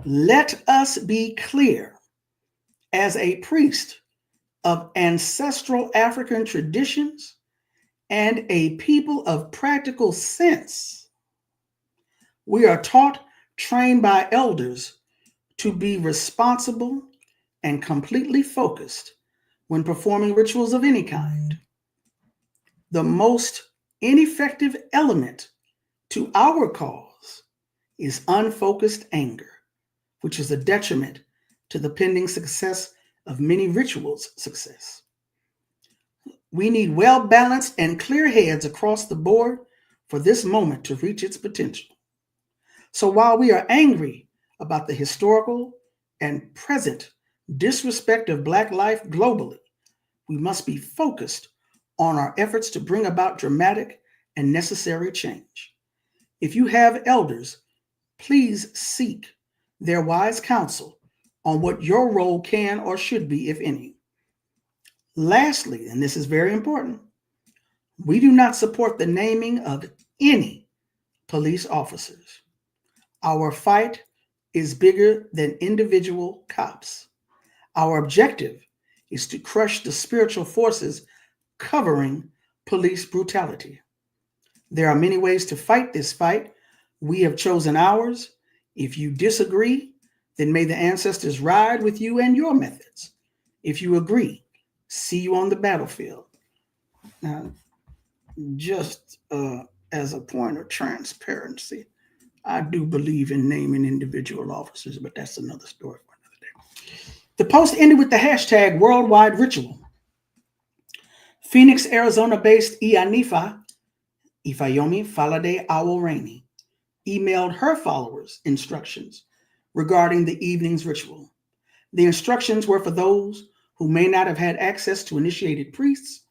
Speaker 1: Let us be clear. As a priest of ancestral African traditions and a people of practical sense, we are taught, trained by elders, to be responsible and completely focused when performing rituals of any kind. The most ineffective element to our cause is unfocused anger, which is a detriment to the pending success of many rituals' success. We need well-balanced and clear heads across the board for this moment to reach its potential. So while we are angry about the historical and present disrespect of Black life globally, we must be focused on our efforts to bring about dramatic and necessary change. If you have elders, please seek their wise counsel on what your role can or should be, if any. Lastly, and this is very important, we do not support the naming of any police officers. Our fight is bigger than individual cops. Our objective is to crush the spiritual forces covering police brutality. There are many ways to fight this fight. We have chosen ours. If you disagree, then may the ancestors ride with you and your methods. If you agree, see you on the battlefield. Now, just as a point of transparency, I do believe in naming individual officers, but that's another story for another day. The post ended with the hashtag worldwide ritual. Phoenix, Arizona-based Ianifa, Ifayomi Falade Awolreni, emailed her followers instructions regarding the evening's ritual. The instructions were for those who may not have had access to initiated priests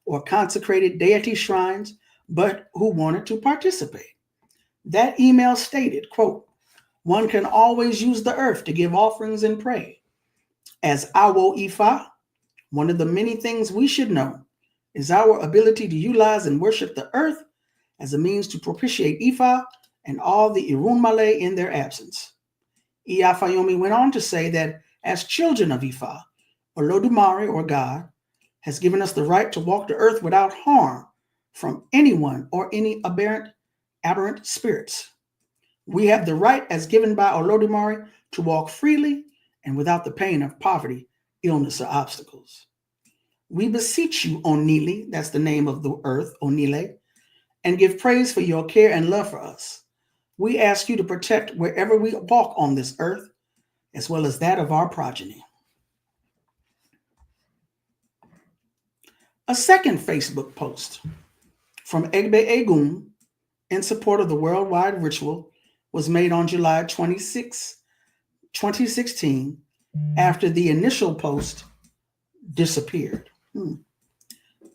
Speaker 1: or consecrated deity shrines, but who wanted to participate. That email stated, quote, one can always use the earth to give offerings and pray. As Awo Ifa, one of the many things we should know is our ability to utilize and worship the earth as a means to propitiate Ifa and all the Irunmale in their absence. Iyafayomi went on to say that as children of Ifa, Olodumare, or God, has given us the right to walk the earth without harm from anyone or any aberrant spirits. We have the right, as given by Olodumare, to walk freely and without the pain of poverty, illness, or obstacles. We beseech you, Onili, that's the name of the earth, Onile, and give praise for your care and love for us. We ask you to protect wherever we walk on this earth, as well as that of our progeny. A second Facebook post from Egbe Egun in support of the worldwide ritual was made on July 26, 2016, after the initial post disappeared.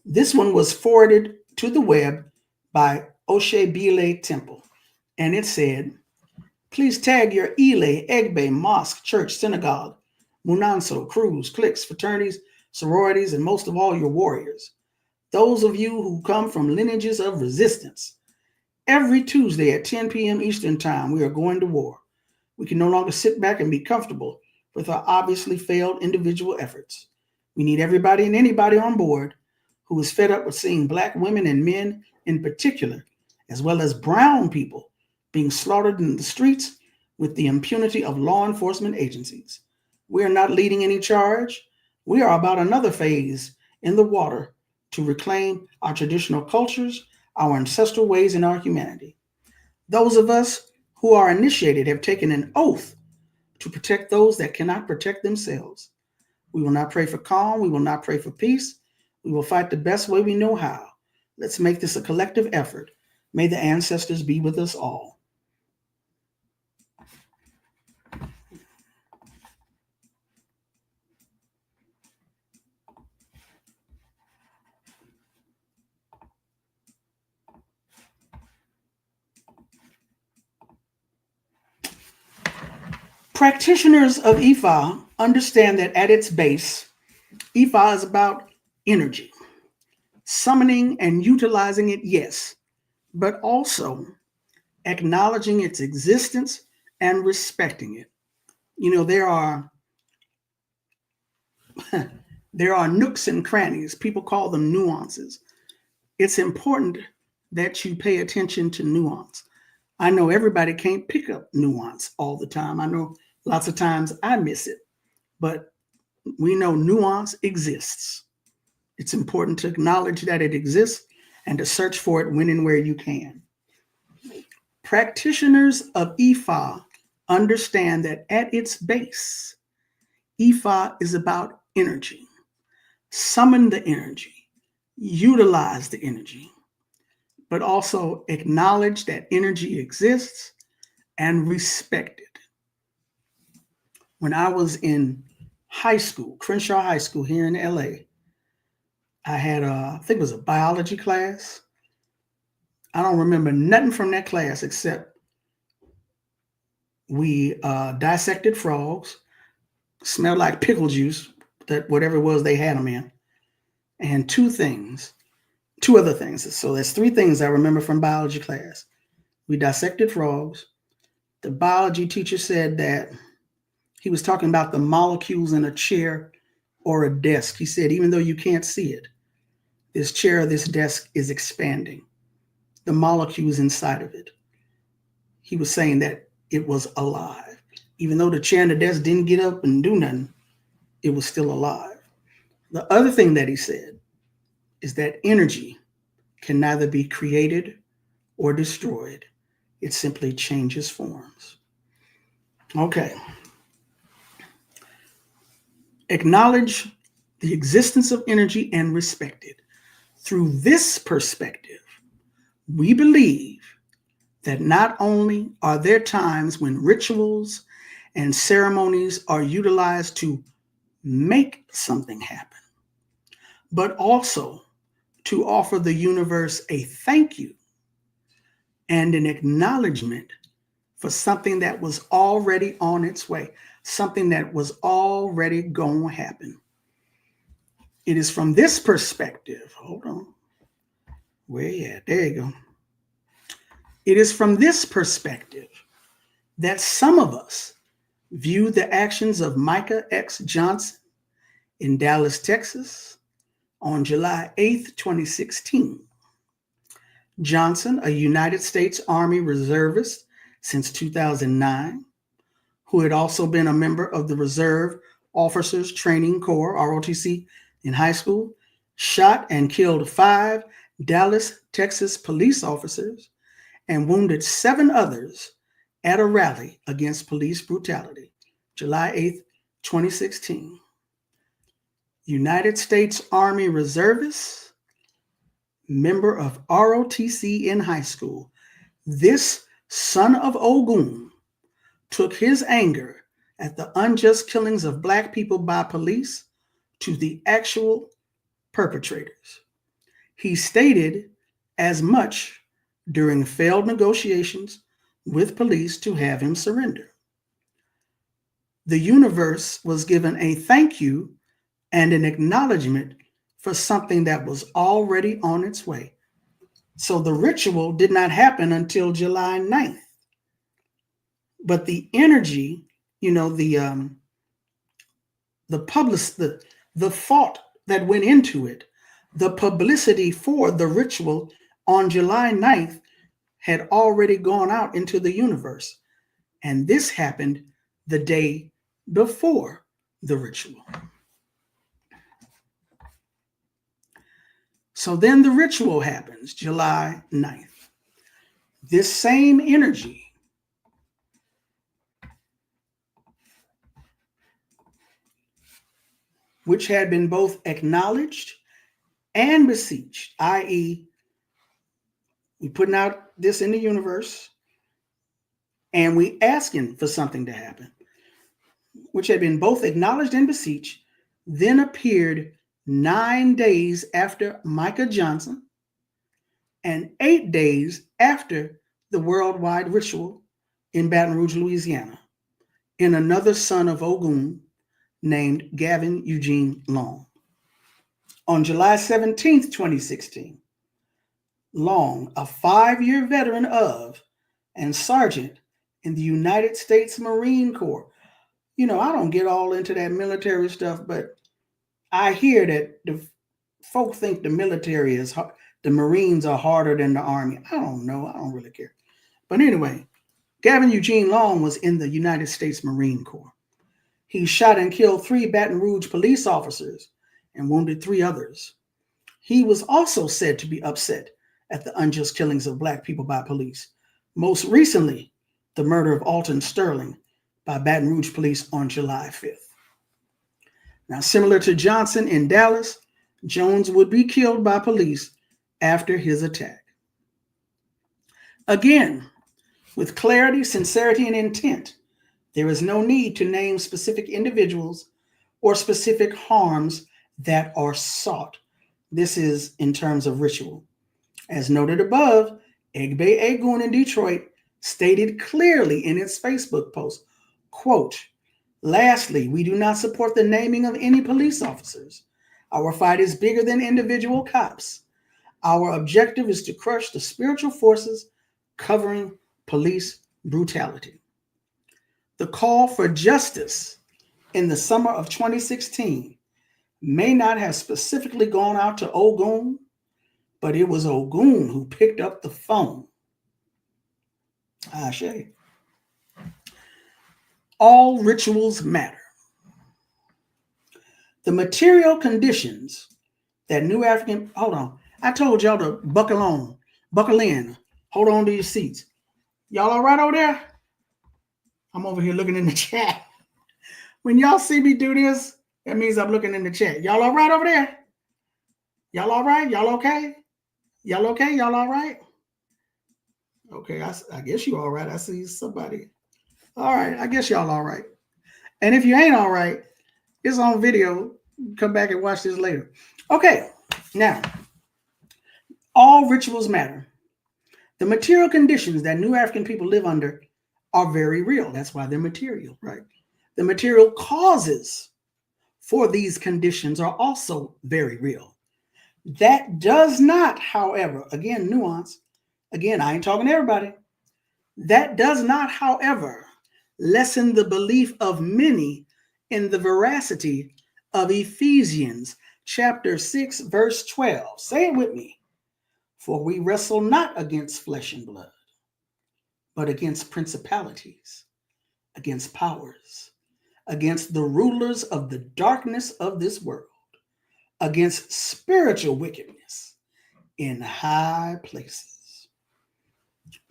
Speaker 1: This one was forwarded to the web by Oshebile Temple, and it said, please tag your Ile, Egbe, mosque, church, synagogue, Munanso, crews, cliques, fraternities, sororities, and most of all, your warriors. Those of you who come from lineages of resistance. Every Tuesday at 10 p.m. Eastern Time, we are going to war. We can no longer sit back and be comfortable with our obviously failed individual efforts. We need everybody and anybody on board who is fed up with seeing Black women and men in particular, as well as brown people, being slaughtered in the streets with the impunity of law enforcement agencies. We are not leading any charge. We are about another phase in the water to reclaim our traditional cultures, our ancestral ways, and our humanity. Those of us who are initiated have taken an oath to protect those that cannot protect themselves. We will not pray for calm. We will not pray for peace. We will fight the best way we know how. Let's make this a collective effort. May the ancestors be with us all. Practitioners of Ifa understand that at its base, Ifa is about energy, summoning and utilizing it, yes, but also acknowledging its existence and respecting it. You know, there are nooks and crannies. People call them nuances. It's important that you pay attention to nuance. I know everybody can't pick up nuance all the time. I know lots of times I miss it, but we know nuance exists. It's important to acknowledge that it exists and to search for it when and where you can. Practitioners of Ifa understand that at its base, Ifa is about energy. Summon the energy, utilize the energy, but also acknowledge that energy exists and respect it. When I was in high school, Crenshaw High School here in LA, I had I think it was a biology class. I don't remember nothing from that class except we dissected frogs, smelled like pickle juice, that whatever it was they had them in, and two other things. So that's three things I remember from biology class. We dissected frogs. The biology teacher said that he was talking about the molecules in a chair or a desk. He said, even though you can't see it, this chair or this desk is expanding. The molecules inside of it. He was saying that it was alive. Even though the chair and the desk didn't get up and do nothing, it was still alive. The other thing that he said is that energy can neither be created or destroyed. It simply changes forms. Okay. Acknowledge the existence of energy and respect it. Through this perspective, we believe that not only are there times when rituals and ceremonies are utilized to make something happen, but also to offer the universe a thank you and an acknowledgement for something that was already on its way, something that was already going to happen. It is from this perspective, hold on, where you at? There you go. It is from this perspective that some of us view the actions of Micah X. Johnson in Dallas, Texas on July 8th, 2016. Johnson, a United States Army reservist since 2009, who had also been a member of the Reserve Officers Training Corps, ROTC, in high school, shot and killed 5 Dallas, Texas police officers and wounded 7 others at a rally against police brutality, July 8th, 2016. United States Army reservist, member of ROTC in high school. This son of Ogun took his anger at the unjust killings of Black people by police to the actual perpetrators. He stated as much during failed negotiations with police to have him surrender. The universe was given a thank you and an acknowledgement for something that was already on its way. So the ritual did not happen until July 9th. But the energy, the thought that went into it, the publicity for the ritual on July 9th had already gone out into the universe, and this happened the day before the ritual. So then the ritual happens, July 9th. This same energy which had been both acknowledged and beseeched, i.e., we putting out this in the universe and we asking for something to happen, which had been both acknowledged and beseeched, then appeared 9 days after Micah Johnson and 8 days after the worldwide ritual in Baton Rouge, Louisiana, in another son of Ogun named Gavin Eugene Long. On July 17th, 2016, Long, a 5-year veteran of and sergeant in the United States Marine Corps. You know, I don't get all into that military stuff, but I hear that the folk think the military is hard, the Marines are harder than the Army. I don't know. I don't really care. But anyway, Gavin Eugene Long was in the United States Marine Corps. He shot and killed 3 Baton Rouge police officers and wounded 3 others. He was also said to be upset at the unjust killings of Black people by police. Most recently, the murder of Alton Sterling by Baton Rouge police on July 5th. Now, similar to Johnson in Dallas, Jones would be killed by police after his attack. Again, with clarity, sincerity, and intent, there is no need to name specific individuals or specific harms that are sought. This is in terms of ritual. As noted above, Egbe Egun in Detroit stated clearly in its Facebook post, quote, "Lastly, we do not support the naming of any police officers. Our fight is bigger than individual cops. Our objective is to crush the spiritual forces covering police brutality." The call for justice in the summer of 2016 may not have specifically gone out to Ogun, but it was Ogun who picked up the phone. Ashe. All rituals matter. The material conditions that New African, hold on, I told y'all to buckle in, hold on to your seats. Y'all all right over there? I'm over here looking in the chat. When y'all see me do this, that means I'm looking in the chat. Y'all all right over there? Y'all all right? Y'all okay? Y'all okay? Y'all all right? Okay, I guess you all right. I see somebody. All right, I guess y'all all right. And if you ain't all right, it's on video. Come back and watch this later. Okay, now, all rituals matter. The material conditions that New African people live under are very real. That's why they're material, right? The material causes for these conditions are also very real. That does not, however, again, nuance, again, I ain't talking to everybody. That does not, however, lessen the belief of many in the veracity of Ephesians chapter 6, verse 12. Say it with me. For we wrestle not against flesh and blood, but against principalities, against powers, against the rulers of the darkness of this world, against spiritual wickedness in high places.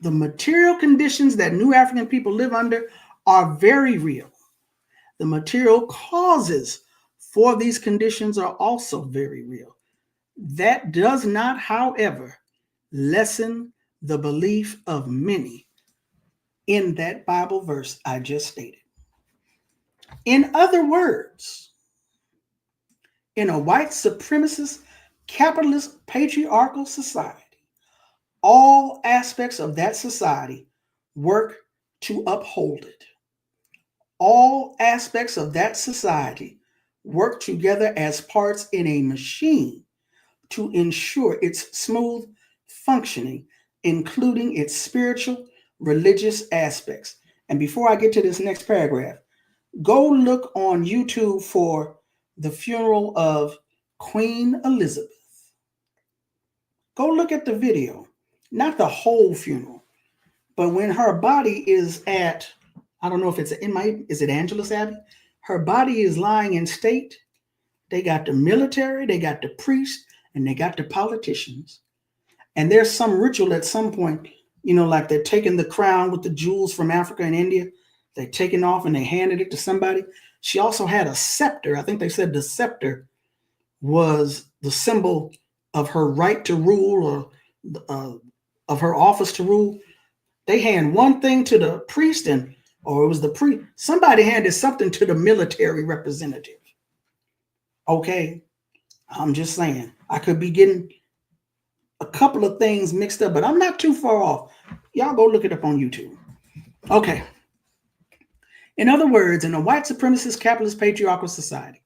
Speaker 1: The material conditions that New African people live under are very real. The material causes for these conditions are also very real. That does not, however, lessen the belief of many in that Bible verse I just stated. In other words, in a white supremacist, capitalist, patriarchal society, all aspects of that society work to uphold it. All aspects of that society work together as parts in a machine to ensure its smooth functioning, including its spiritual, religious aspects. And before I get to this next paragraph, go look on YouTube for the funeral of Queen Elizabeth. Go look at the video, not the whole funeral, But when her body is at, I don't know if it's is it Angelus Abbey? Her body is lying in state. They got the military, they got the priests, and they got the politicians. And there's some ritual at some point, like they're taking the crown with the jewels from Africa and India. They're taking off and they handed it to somebody. She also had a scepter. I think they said the scepter was the symbol of her right to rule, or of her office to rule. They hand one thing to the priest, or it was the priest. Somebody handed something to the military representative. Okay, I'm just saying. I could be getting a couple of things mixed up, but I'm not too far off. Y'all go look it up on YouTube. Okay. In other words, in a white supremacist, capitalist, patriarchal society,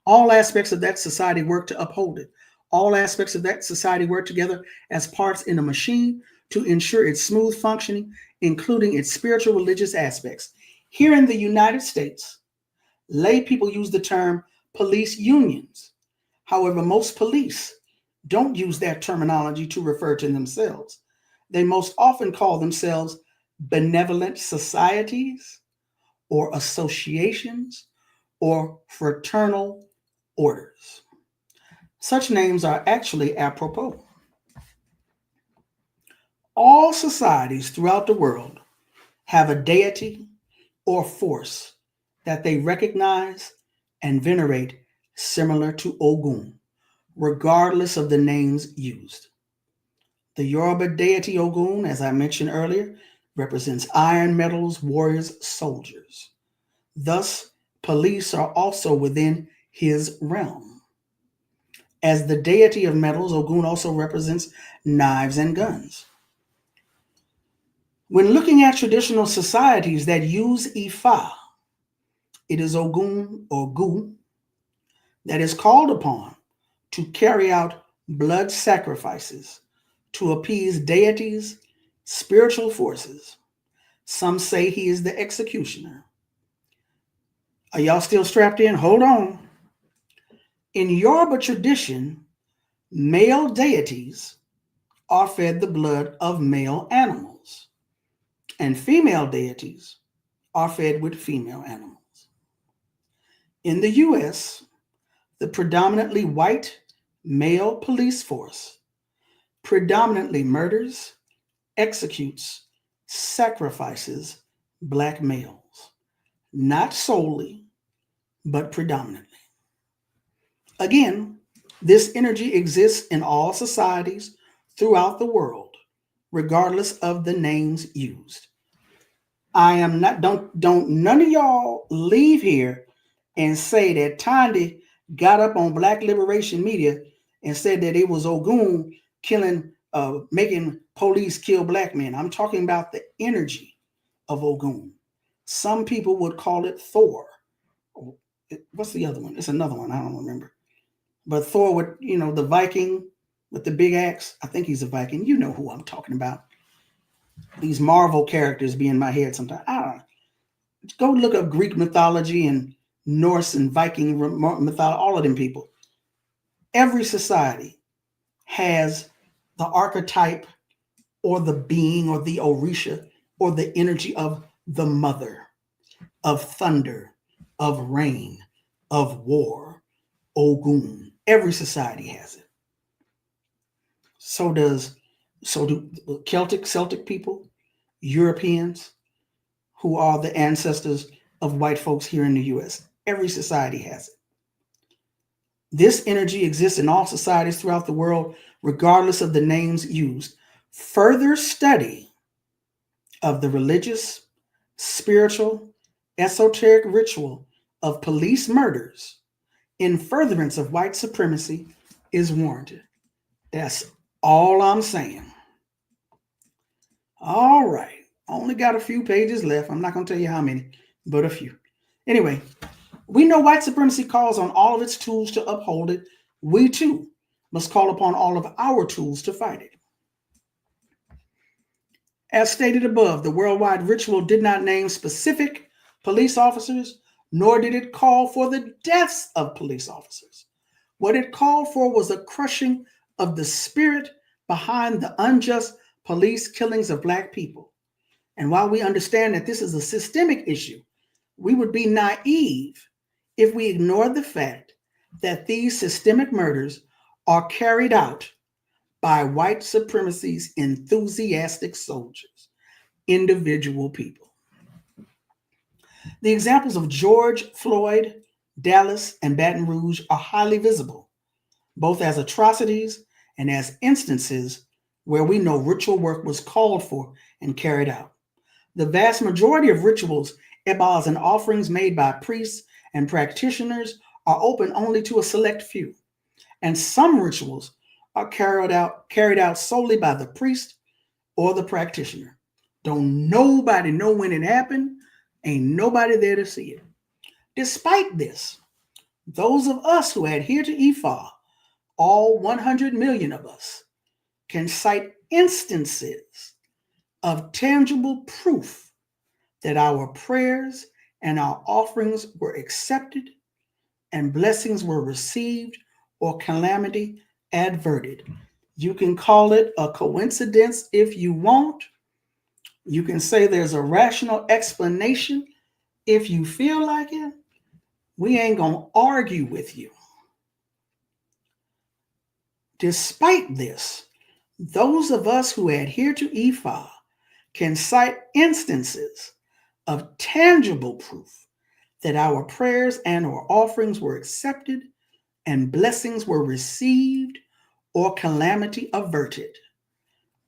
Speaker 1: all aspects of that society work to uphold it. All aspects of that society work together as parts in a machine to ensure its smooth functioning, including its spiritual religious aspects. Here in the United States, lay people use the term police unions. However, most police don't use that terminology to refer to themselves. They most often call themselves benevolent societies or associations or fraternal orders. Such names are actually apropos. All societies throughout the world have a deity or force that they recognize and venerate similar to Ogun, regardless of the names used. The Yoruba deity Ogun, as I mentioned earlier, represents iron metals, warriors, soldiers. Thus, police are also within his realm. As the deity of metals, Ogun also represents knives and guns. When looking at traditional societies that use Ifa, it is Ogun or Gu that is called upon to carry out blood sacrifices to appease deities, spiritual forces. Some say he is the executioner. Are y'all still strapped in? Hold on. In Yoruba tradition, male deities are fed the blood of male animals, and female deities are fed with female animals. In the US, the predominantly white male police force predominantly murders, executes, sacrifices black males, not solely, but predominantly. Again, this energy exists in all societies throughout the world, regardless of the names used. I am not, don't none of y'all leave here and say that Tandy got up on Black Liberation Media and said that it was Ogun killing, making police kill black men. I'm talking about the energy of Ogun. Some people would call it Thor. What's the other one? It's another one. I don't remember. But Thor with, the Viking with the big axe. I think he's a Viking. You know who I'm talking about. These Marvel characters be in my head sometimes. I don't know. Go look up Greek mythology and Norse and Viking mythology, all of them people. Every society has the archetype or the being or the Orisha or the energy of the mother, of thunder, of rain, of war, Ogun. Every society has it. So do Celtic people, Europeans, who are the ancestors of white folks here in the US. Every society has it. This energy exists in all societies throughout the world, regardless of the names used. Further study of the religious, spiritual, esoteric ritual of police murders in furtherance of white supremacy is warranted. That's all I'm saying. All right. Only got a few pages left. I'm not going to tell you how many, but a few. Anyway, we know white supremacy calls on all of its tools to uphold it. We too must call upon all of our tools to fight it. As stated above, the worldwide ritual did not name specific police officers, nor did it call for the deaths of police officers. What it called for was a crushing of the spirit behind the unjust police killings of black people. And while we understand that this is a systemic issue, we would be naive if we ignored the fact that these systemic murders are carried out by white supremacy's enthusiastic soldiers, individual people. The examples of George Floyd, Dallas, and Baton Rouge are highly visible, both as atrocities and as instances where we know ritual work was called for and carried out. The vast majority of rituals, ebahs, and offerings made by priests and practitioners are open only to a select few, and some rituals are carried out solely by the priest or the practitioner. Don't nobody know when it happened. Ain't nobody there to see it. Despite this, those of us who adhere to Ifa, all 100 million of us, can cite instances of tangible proof that our prayers and our offerings were accepted and blessings were received or calamity averted. You can call it a coincidence if you want. You can say there's a rational explanation if you feel like it. We ain't going to argue with you. Despite this, those of us who adhere to Ifa can cite instances of tangible proof that our prayers and or offerings were accepted and blessings were received or calamity averted.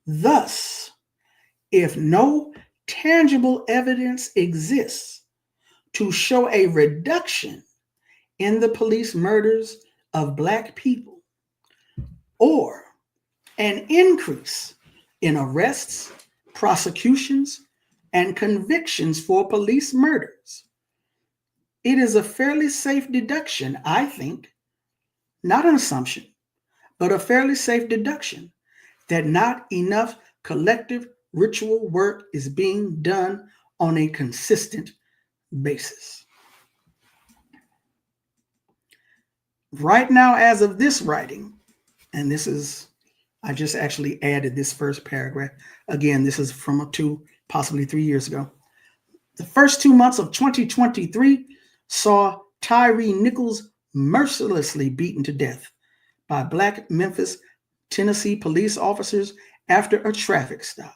Speaker 1: Thus, if no tangible evidence exists to show a reduction in the police murders of Black people or an increase in arrests, prosecutions, and convictions for police murders, it is a fairly safe deduction, I think, not an assumption, but a fairly safe deduction that not enough collective ritual work is being done on a consistent basis. Right now, as of this writing, and this is, I just actually added this first paragraph. Again, this is from 2, possibly 3 years ago. The first 2 months of 2023 saw Tyree Nichols mercilessly beaten to death by Black Memphis, Tennessee police officers after a traffic stop.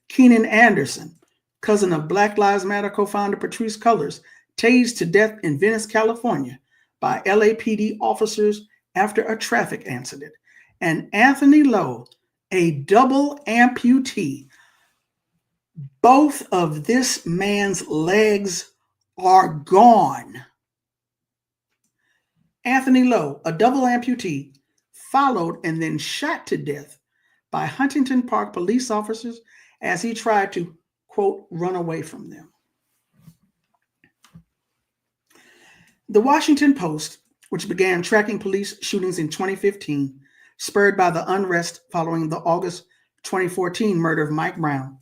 Speaker 1: Keenan Anderson, cousin of Black Lives Matter co-founder Patrisse Cullors, tased to death in Venice, California by LAPD officers after a traffic incident. And Anthony Lowe, a double amputee. Both of this man's legs are gone. Anthony Lowe, a double amputee, followed and then shot to death by Huntington Park police officers as he tried to, quote, run away from them. The Washington Post, which began tracking police shootings in 2015, spurred by the unrest following the August 2014 murder of Mike Brown,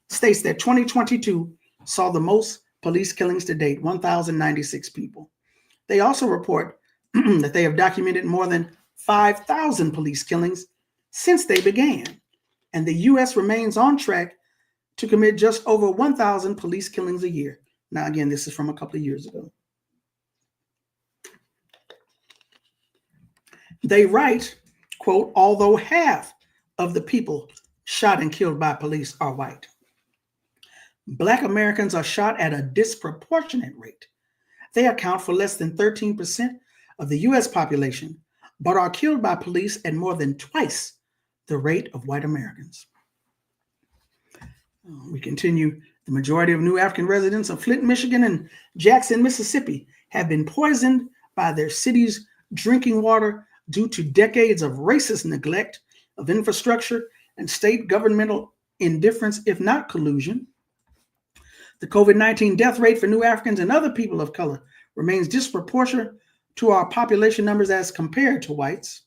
Speaker 1: states that 2022 saw the most police killings to date, 1,096 people. They also report that they have documented more than 5,000 police killings since they began, and the U.S. remains on track to commit just over 1,000 police killings a year. Now, again, this is from a couple of years ago. They write, quote, although half of the people shot and killed by police are white, Black Americans are shot at a disproportionate rate. They account for less than 13% of the U.S. population, but are killed by police at more than twice the rate of white Americans. We continue. The majority of new African residents of Flint, Michigan, and Jackson, Mississippi, have been poisoned by their city's drinking water due to decades of racist neglect of infrastructure and state governmental indifference, if not collusion. The COVID-19 death rate for new Africans and other people of color remains disproportionate to our population numbers as compared to whites.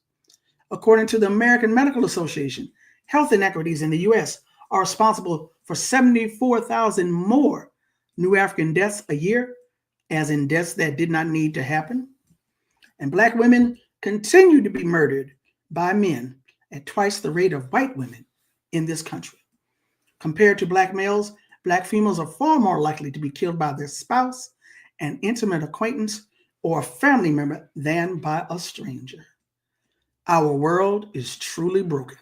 Speaker 1: According to the American Medical Association, health inequities in the U.S. are responsible for 74,000 more new African deaths a year, as in deaths that did not need to happen. And Black women continue to be murdered by men at twice the rate of white women in this country. Compared to Black males, Black females are far more likely to be killed by their spouse, an intimate acquaintance, or a family member than by a stranger. Our world is truly broken.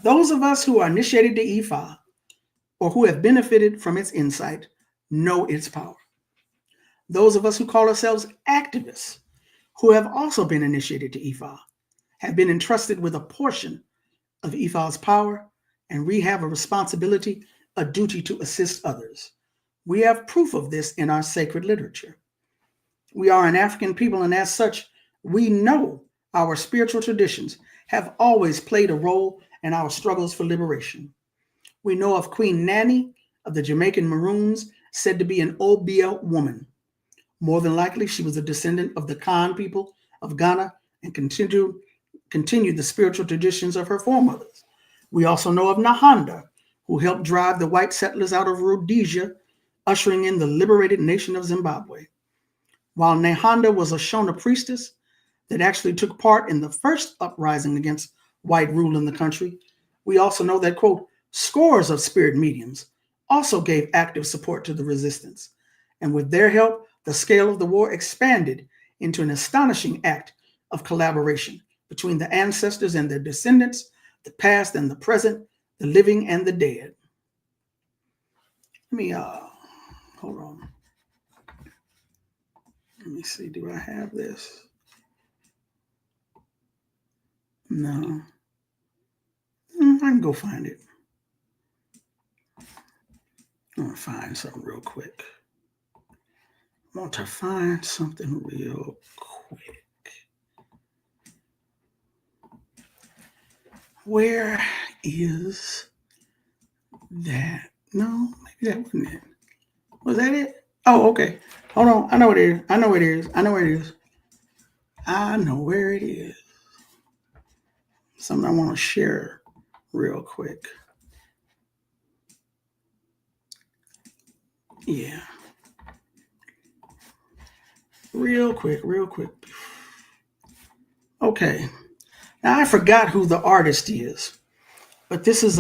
Speaker 1: Those of us who are initiated to Ifa or who have benefited from its insight know its power. Those of us who call ourselves activists, who have also been initiated to Ifa, have been entrusted with a portion of Ifa's power, and we have a responsibility, a duty to assist others. We have proof of this in our sacred literature. We are an African people, and as such, we know our spiritual traditions have always played a role in our struggles for liberation. We know of Queen Nanny of the Jamaican Maroons, said to be an Obia woman. More than likely, she was a descendant of the Kan people of Ghana and continued the spiritual traditions of her foremothers. We also know of Nahanda, who helped drive the white settlers out of Rhodesia, ushering in the liberated nation of Zimbabwe. While Nahanda was a Shona priestess that actually took part in the first uprising against white rule in the country, we also know that, quote, scores of spirit mediums also gave active support to the resistance. And with their help, the scale of the war expanded into an astonishing act of collaboration between the ancestors and their descendants, the past and the present, the living and the dead. Let me, hold on. Let me see, do I have this? No. I can go find it. I'm going to find something real quick. I want to find something real quick. Where is that? No, maybe that wasn't it. Was that it? Oh, okay. Hold on. I know it is. I know it is. I know where it is. I know where it is. Something I want to share real quick. Yeah. Real quick. Okay. Now I forgot who the artist is, but this is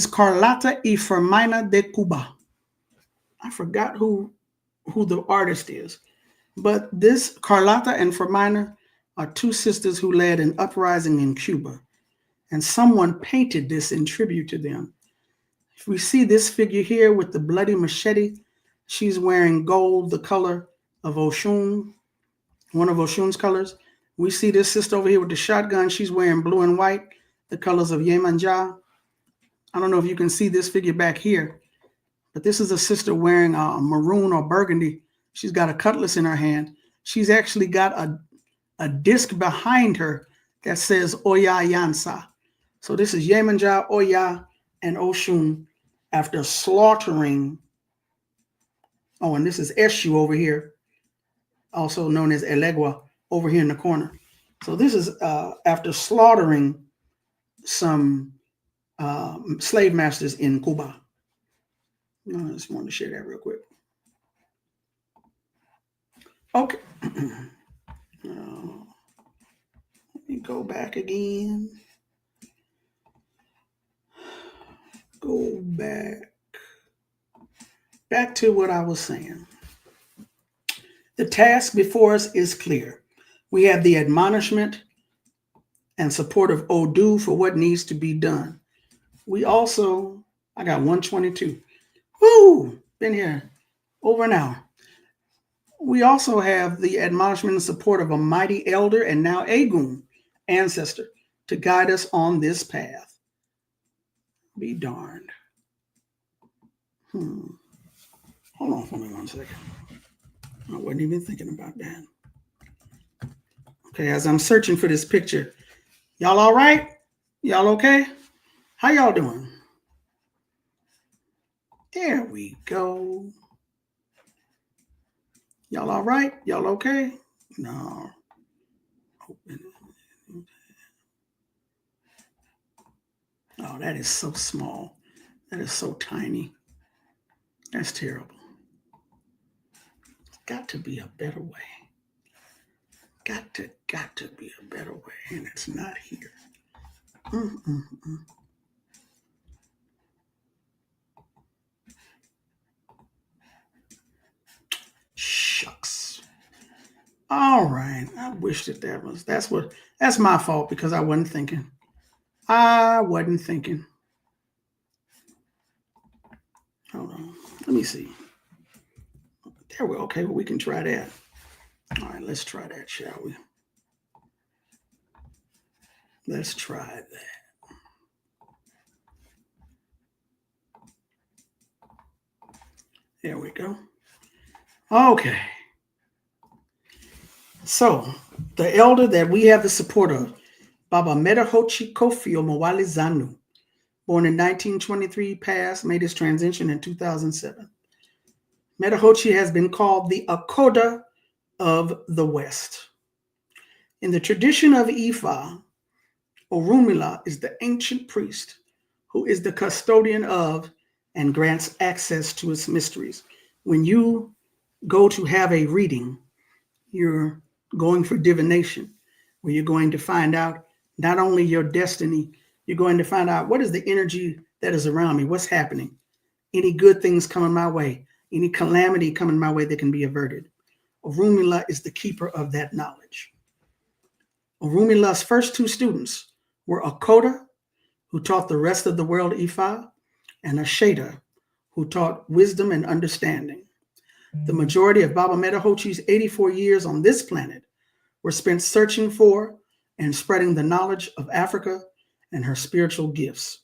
Speaker 1: Carlota y Fermina de Cuba. I forgot who the artist is, but this Carlota and Fermina are two sisters who led an uprising in Cuba, and someone painted this in tribute to them. If we see this figure here with the bloody machete, she's wearing gold, the color of Oshun, one of Oshun's colors. We see this sister over here with the shotgun. She's wearing blue and white, the colors of Yemanja. I don't know if you can see this figure back here, but this is a sister wearing a maroon or burgundy. She's got a cutlass in her hand. She's actually got a disc behind her that says Oya Yansa. So this is Yemanja, Oya, and Oshun after slaughtering. Oh, and this is Eshu over here, also known as Elegua, over here in the corner. So this is after slaughtering some slave masters in Cuba. I just wanted to share that real quick. Okay. Let me go back again. Go back to what I was saying. The task before us is clear. We have the admonishment and support of Odu for what needs to be done. We also, I got 122. Woo! Been here over an hour. We also have the admonishment and support of a mighty elder and now Agun ancestor to guide us on this path. Be darned. Hold on for me 1 second. I wasn't even thinking about that. Okay, as I'm searching for this picture, y'all all right? Y'all okay? How y'all doing? There we go. Y'all all right? Y'all okay? No. Oh, that is so small. That is so tiny. That's terrible. Got to be a better way. Got to be a better way, and it's not here. Shucks. All right. I wish that's my fault because I wasn't thinking. Hold on. Let me see. There we go. Okay, well, we can try that. All right, let's try that, shall we? Let's try that. There we go. Okay. So, the elder that we have the support of, Baba Metahochi Kofi Omowale Zanu, born in 1923, made his transition in 2007. Metahochi has been called the Akoda of the West. In the tradition of Ifa, Orunmila is the ancient priest who is the custodian of and grants access to its mysteries. When you go to have a reading, you're going for divination, where you're going to find out not only your destiny, you're going to find out what is the energy that is around me, what's happening, any good things coming my way, any calamity coming my way that can be averted. Orunmila is the keeper of that knowledge. Orumila's first two students were Akoda, who taught the rest of the world Ifa, and Asheda, who taught wisdom and understanding. The majority of Baba Metahochi's 84 years on this planet were spent searching for and spreading the knowledge of Africa and her spiritual gifts.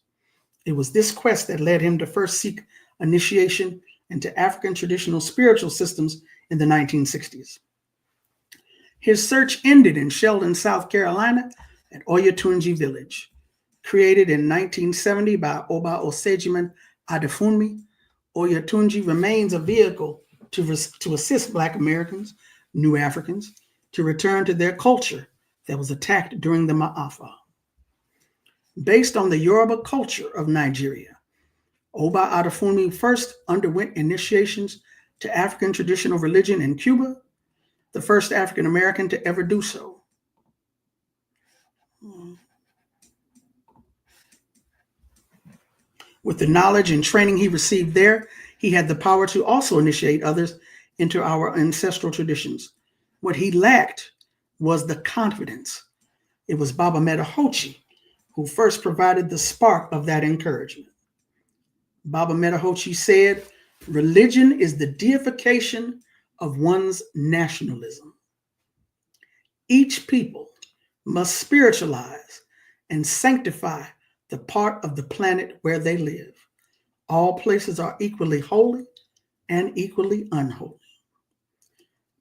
Speaker 1: It was this quest that led him to first seek initiation into African traditional spiritual systems in the 1960s. His search ended in Sheldon, South Carolina at Oyatunji Village. Created in 1970 by Oba Osejiman Adefunmi, Oyatunji remains a vehicle to assist Black Americans, New Africans, to return to their culture that was attacked during the Ma'afa. Based on the Yoruba culture of Nigeria, Oba Adefunmi first underwent initiations to African traditional religion in Cuba, the first African American to ever do so. With the knowledge and training he received there, he had the power to also initiate others into our ancestral traditions. What he lacked was the confidence. It was Baba Metahochi who first provided the spark of that encouragement. Baba Metahochi said, "Religion is the deification of one's nationalism. Each people must spiritualize and sanctify the part of the planet where they live. All places are equally holy and equally unholy."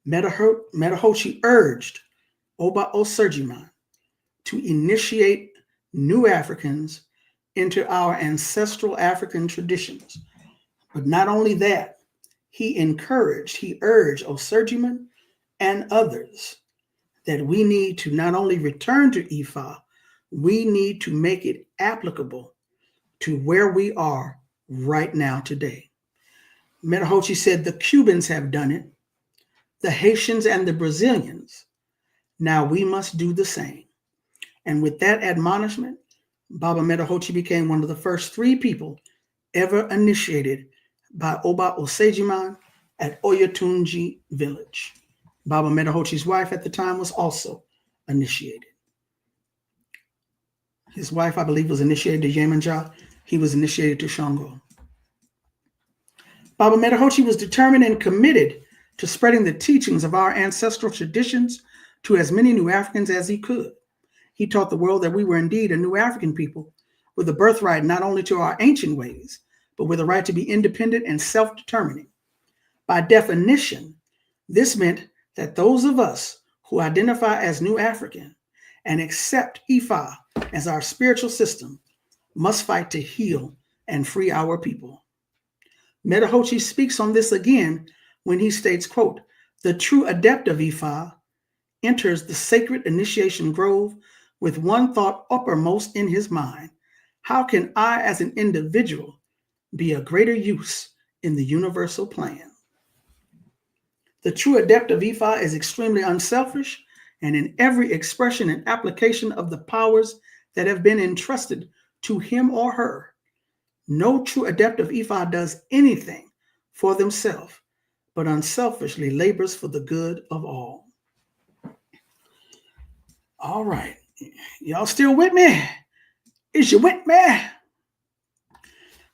Speaker 1: Metahochi urged Oba Oserjiman to initiate new Africans into our ancestral African traditions. But not only that, he urged Oserjiman and others that we need to not only return to Ifa, we need to make it applicable to where we are right now today. Metahochi said the Cubans have done it, the Haitians and the Brazilians. Now we must do the same. And with that admonishment, Baba Metahochi became one of the first 3 people ever initiated by Oba Osejiman at Oyatunji Village. Baba Metahochi's wife at the time was also initiated. His wife, I believe, was initiated to Yemanja. He was initiated to Shango. Baba Metahochi was determined and committed to spreading the teachings of our ancestral traditions to as many new Africans as he could. He taught the world that we were indeed a new African people with a birthright not only to our ancient ways, but with a right to be independent and self-determining. By definition, this meant that those of us who identify as New African and accept Ifa as our spiritual system must fight to heal and free our people. Metahochi speaks on this again when he states, quote, "The true adept of Ifa enters the sacred initiation grove with one thought uppermost in his mind: how can I as an individual be a greater use in the universal plan?" The true adept of Ifa is extremely unselfish and in every expression and application of the powers that have been entrusted to him or her. No true adept of Ifa does anything for themselves, but unselfishly labors for the good of all. All right. Y'all still with me? Is you with me?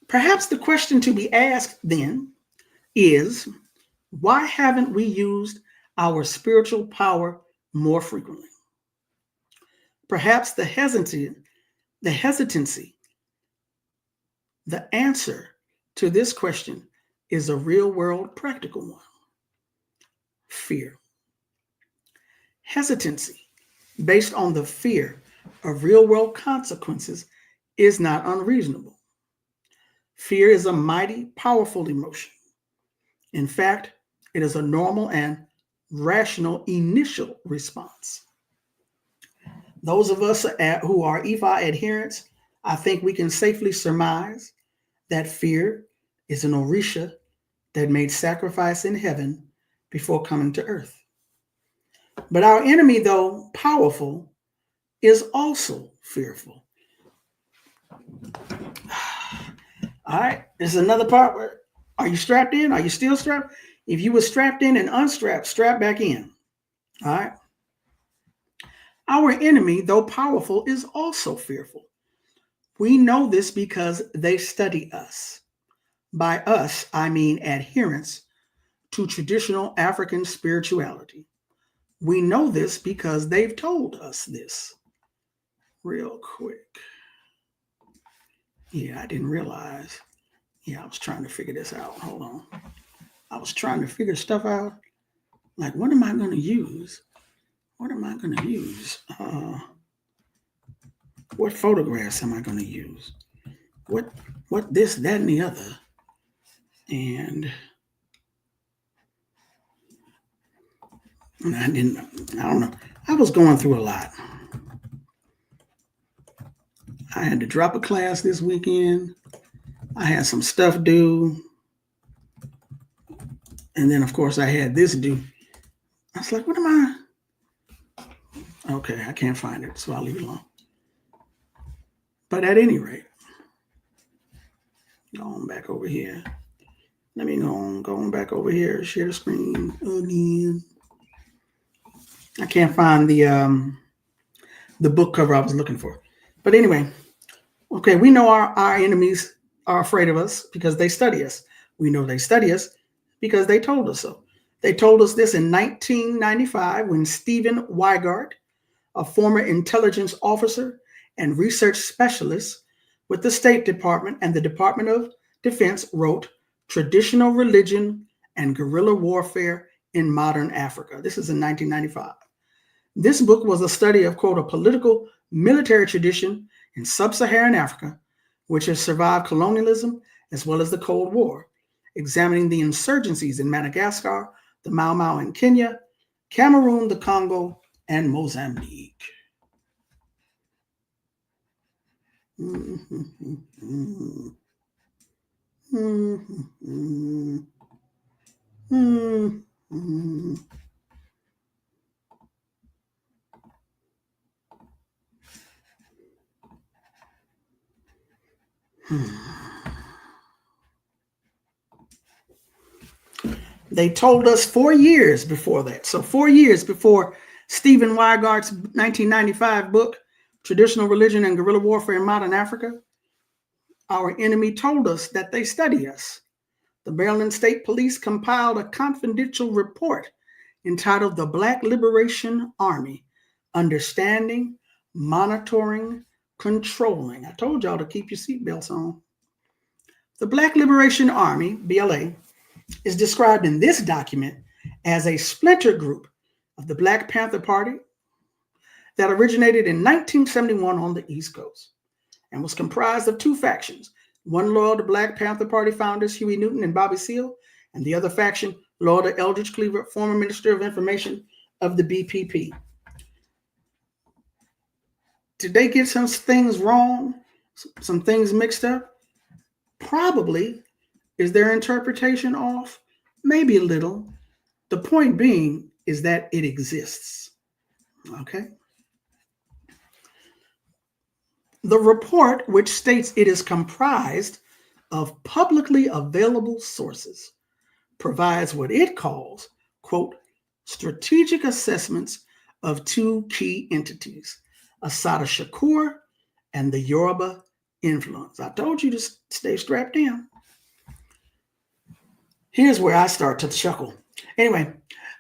Speaker 1: Perhaps the question to be asked then is, why haven't we used our spiritual power more frequently? Perhaps the hesitancy, the answer to this question is a real-world practical one. Fear. Hesitancy, based on the fear of real-world consequences, is not unreasonable. Fear is a mighty, powerful emotion. In fact, it is a normal and rational initial response. Those of us who are EFI adherents, I think we can safely surmise that fear is an Orisha that made sacrifice in heaven before coming to earth. But our enemy, though powerful, is also fearful. All right, this is another part where, are you strapped in? Are you still strapped? If you were strapped in and unstrapped, strap back in. All right. Our enemy, though powerful, is also fearful. We know this because they study us. By us, I mean adherents to traditional African spirituality. We know this because they've told us this. Real quick. Yeah, I didn't realize. Yeah, I was trying to figure this out. Hold on. I was trying to figure stuff out. Like, what am I going to use? What am I going to use? What photographs am I going to use? What this, that, and the other? And I don't know. I was going through a lot. I had to drop a class this weekend. I had some stuff due. And then, of course, I had this due. I was like, what am I? Okay, I can't find it, so I'll leave it alone. But at any rate, going back over here. Let me going back over here, share the screen again. I can't find the book cover I was looking for. But anyway, okay, we know our enemies are afraid of us because they study us. We know they study us because they told us so. They told us this in 1995 when Stephen Weigart, a former intelligence officer and research specialist with the State Department and the Department of Defense, wrote Traditional Religion and Guerrilla Warfare in Modern Africa. This is in 1995. This book was a study of, quote, a political military tradition in sub-Saharan Africa, which has survived colonialism as well as the Cold War, examining the insurgencies in Madagascar, the Mau Mau in Kenya, Cameroon, the Congo, and Mozambique. They told us 4 years before that. So 4 years before Stephen Weigart's 1995 book, Traditional Religion and Guerrilla Warfare in Modern Africa, our enemy told us that they study us. The Maryland State Police compiled a confidential report entitled The Black Liberation Army, Understanding, Monitoring, Controlling. I told y'all to keep your seatbelts on. The Black Liberation Army, BLA, is described in this document as a splinter group of the Black Panther Party that originated in 1971 on the East Coast and was comprised of two factions, one loyal to Black Panther Party founders Huey Newton and Bobby Seale, and the other faction loyal to Eldridge Cleaver, former Minister of Information of the BPP. Did they get some things wrong? Some things mixed up? Probably. Is their interpretation off? Maybe a little. The point being is that it exists. Okay? The report, which states it is comprised of publicly available sources, provides what it calls, quote, strategic assessments of two key entities, Asada Shakur and the Yoruba influence. I told you to stay strapped in. Here's where I start to chuckle. Anyway,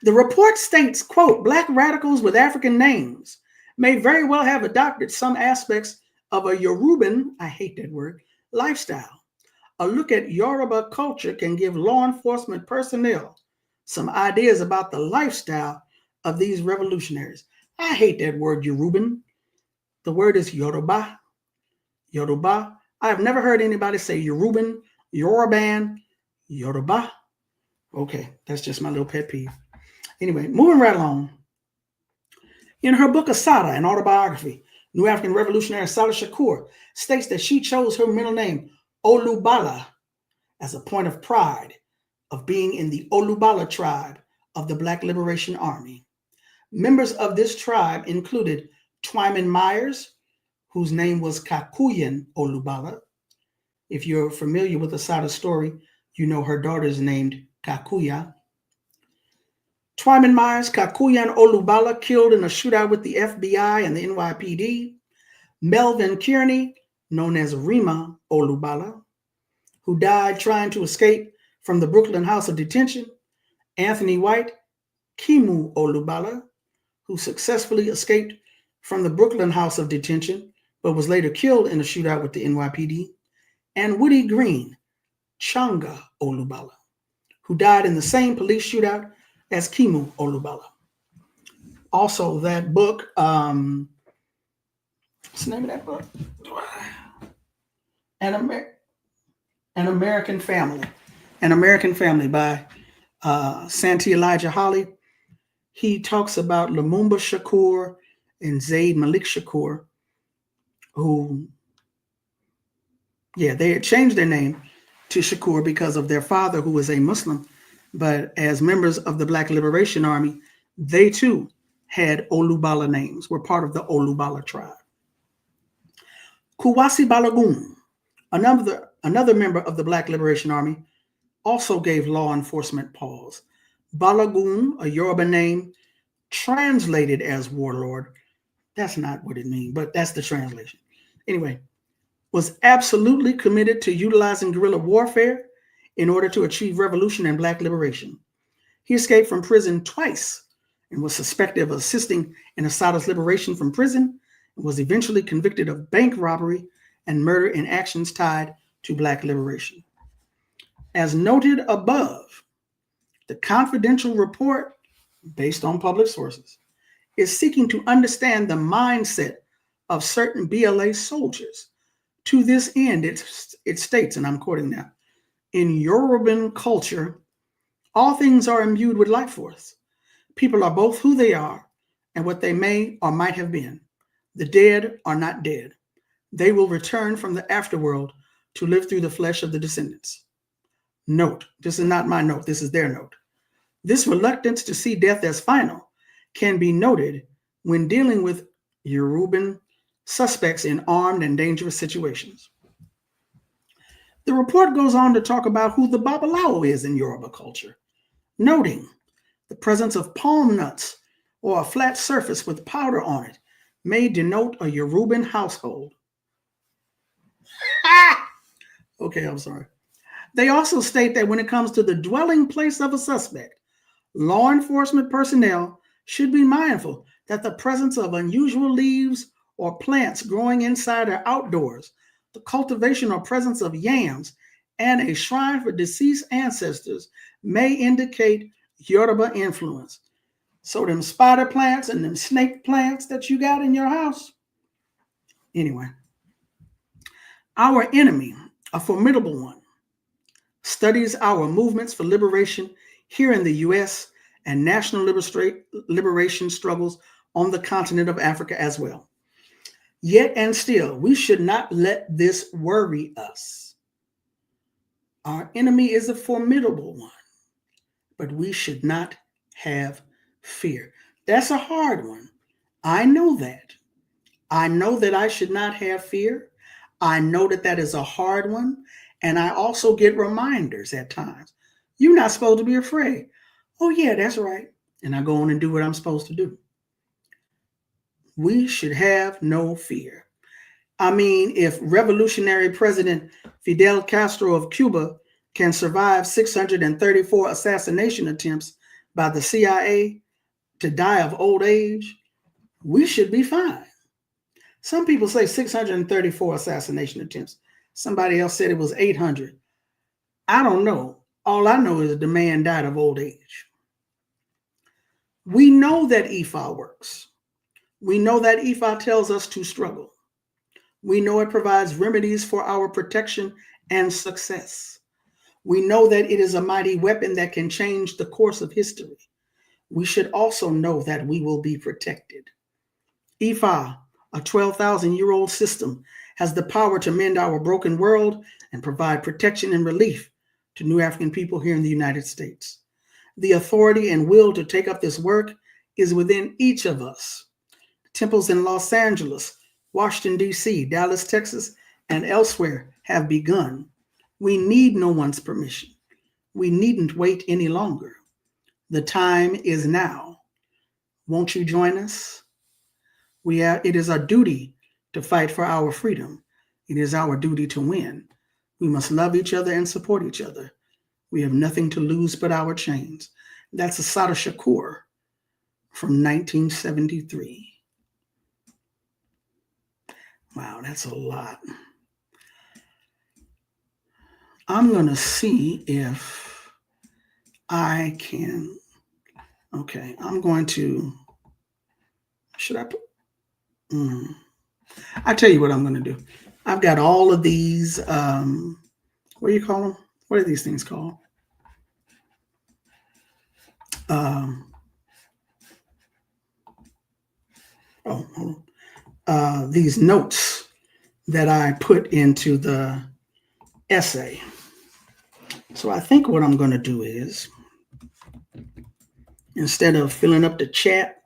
Speaker 1: the report states, quote, Black radicals with African names may very well have adopted some aspects of a Yoruban, I hate that word, lifestyle. A look at Yoruba culture can give law enforcement personnel some ideas about the lifestyle of these revolutionaries. I hate that word Yoruban. The word is Yoruba. Yoruba. I have never heard anybody say Yoruban, Yoruban, Yoruba. Okay, that's just my little pet peeve. Anyway, moving right along. In her book Asada, an autobiography, New African revolutionary Asada Shakur states that she chose her middle name, Olubala, as a point of pride of being in the Olubala tribe of the Black Liberation Army. Members of this tribe included Twyman Myers, whose name was Kakuyan Olubala. If you're familiar with Asada's story, you know her daughter is named Kakuya. Twyman Myers, Kakuyan Olubala, killed in a shootout with the FBI and the NYPD. Melvin Kearney, known as Rima Olubala, who died trying to escape from the Brooklyn House of Detention. Anthony White, Kimu Olubala, who successfully escaped from the Brooklyn House of Detention, but was later killed in a shootout with the NYPD. And Woody Green, Changa Olubala, who died in the same police shootout as Kimu Olubala. Also, that book, what's the name of that book? An American Family. An American Family by Santee Elijah Holly. He talks about Lumumba Shakur and Zaid Malik Shakur, who, they had changed their name to Shakur because of their father, who was a Muslim. But as members of the Black Liberation Army, they too had Olubala names, were part of the Olubala tribe. Kuwasi Balagoon, another member of the Black Liberation Army, also gave law enforcement pause. Balagoon, a Yoruba name, translated as warlord. That's not what it means, but that's the translation. Anyway, was absolutely committed to utilizing guerrilla warfare in order to achieve revolution and Black liberation. He escaped from prison twice and was suspected of assisting in Asada's liberation from prison and was eventually convicted of bank robbery and murder in actions tied to Black liberation. As noted above, the confidential report, based on public sources, is seeking to understand the mindset of certain BLA soldiers. To this end, it states, and I'm quoting now, in Yoruban culture, all things are imbued with life force. People are both who they are and what they may or might have been. The dead are not dead. They will return from the afterworld to live through the flesh of the descendants. Note, this is not my note, this is their note. This reluctance to see death as final can be noted when dealing with Yoruban suspects in armed and dangerous situations. The report goes on to talk about who the Babalawo is in Yoruba culture, noting the presence of palm nuts or a flat surface with powder on it may denote a Yoruban household. Okay, I'm sorry. They also state that when it comes to the dwelling place of a suspect, law enforcement personnel should be mindful that the presence of unusual leaves or plants growing inside or outdoors, the cultivation or presence of yams, and a shrine for deceased ancestors may indicate Yoruba influence. So them spider plants and them snake plants that you got in your house. Anyway, our enemy, a formidable one, studies our movements for liberation here in the U.S. and national liberation struggles on the continent of Africa as well. Yet and still, we should not let this worry us. Our enemy is a formidable one, but we should not have fear. That's a hard one. I know that. I know that I should not have fear. I know that that is a hard one. And I also get reminders at times. You're not supposed to be afraid. Oh, yeah, that's right. And I go on and do what I'm supposed to do. We should have no fear. I mean, if Revolutionary President Fidel Castro of Cuba can survive 634 assassination attempts by the CIA to die of old age, we should be fine. Some people say 634 assassination attempts. Somebody else said it was 800. I don't know. All I know is the man died of old age. We know that EFA works. We know that EFA tells us to struggle. We know it provides remedies for our protection and success. We know that it is a mighty weapon that can change the course of history. We should also know that we will be protected. EFA, a 12,000-year-old system, has the power to mend our broken world and provide protection and relief to new African people here in the United States. The authority and will to take up this work is within each of us. Temples in Los Angeles, Washington, D.C., Dallas, Texas, and elsewhere have begun. We need no one's permission. We needn't wait any longer. The time is now. Won't you join us? It is our duty to fight for our freedom. It is our duty to win. We must love each other and support each other. We have nothing to lose but our chains. That's Assata Shakur from 1973. Wow, that's a lot. I'm going to see if I can. Okay, I'm going to. Should I put? I tell you what I'm going to do. I've got all of these. What do you call them? What are these things called? These notes that I put into the essay. So I think what I'm going to do is, instead of filling up the chat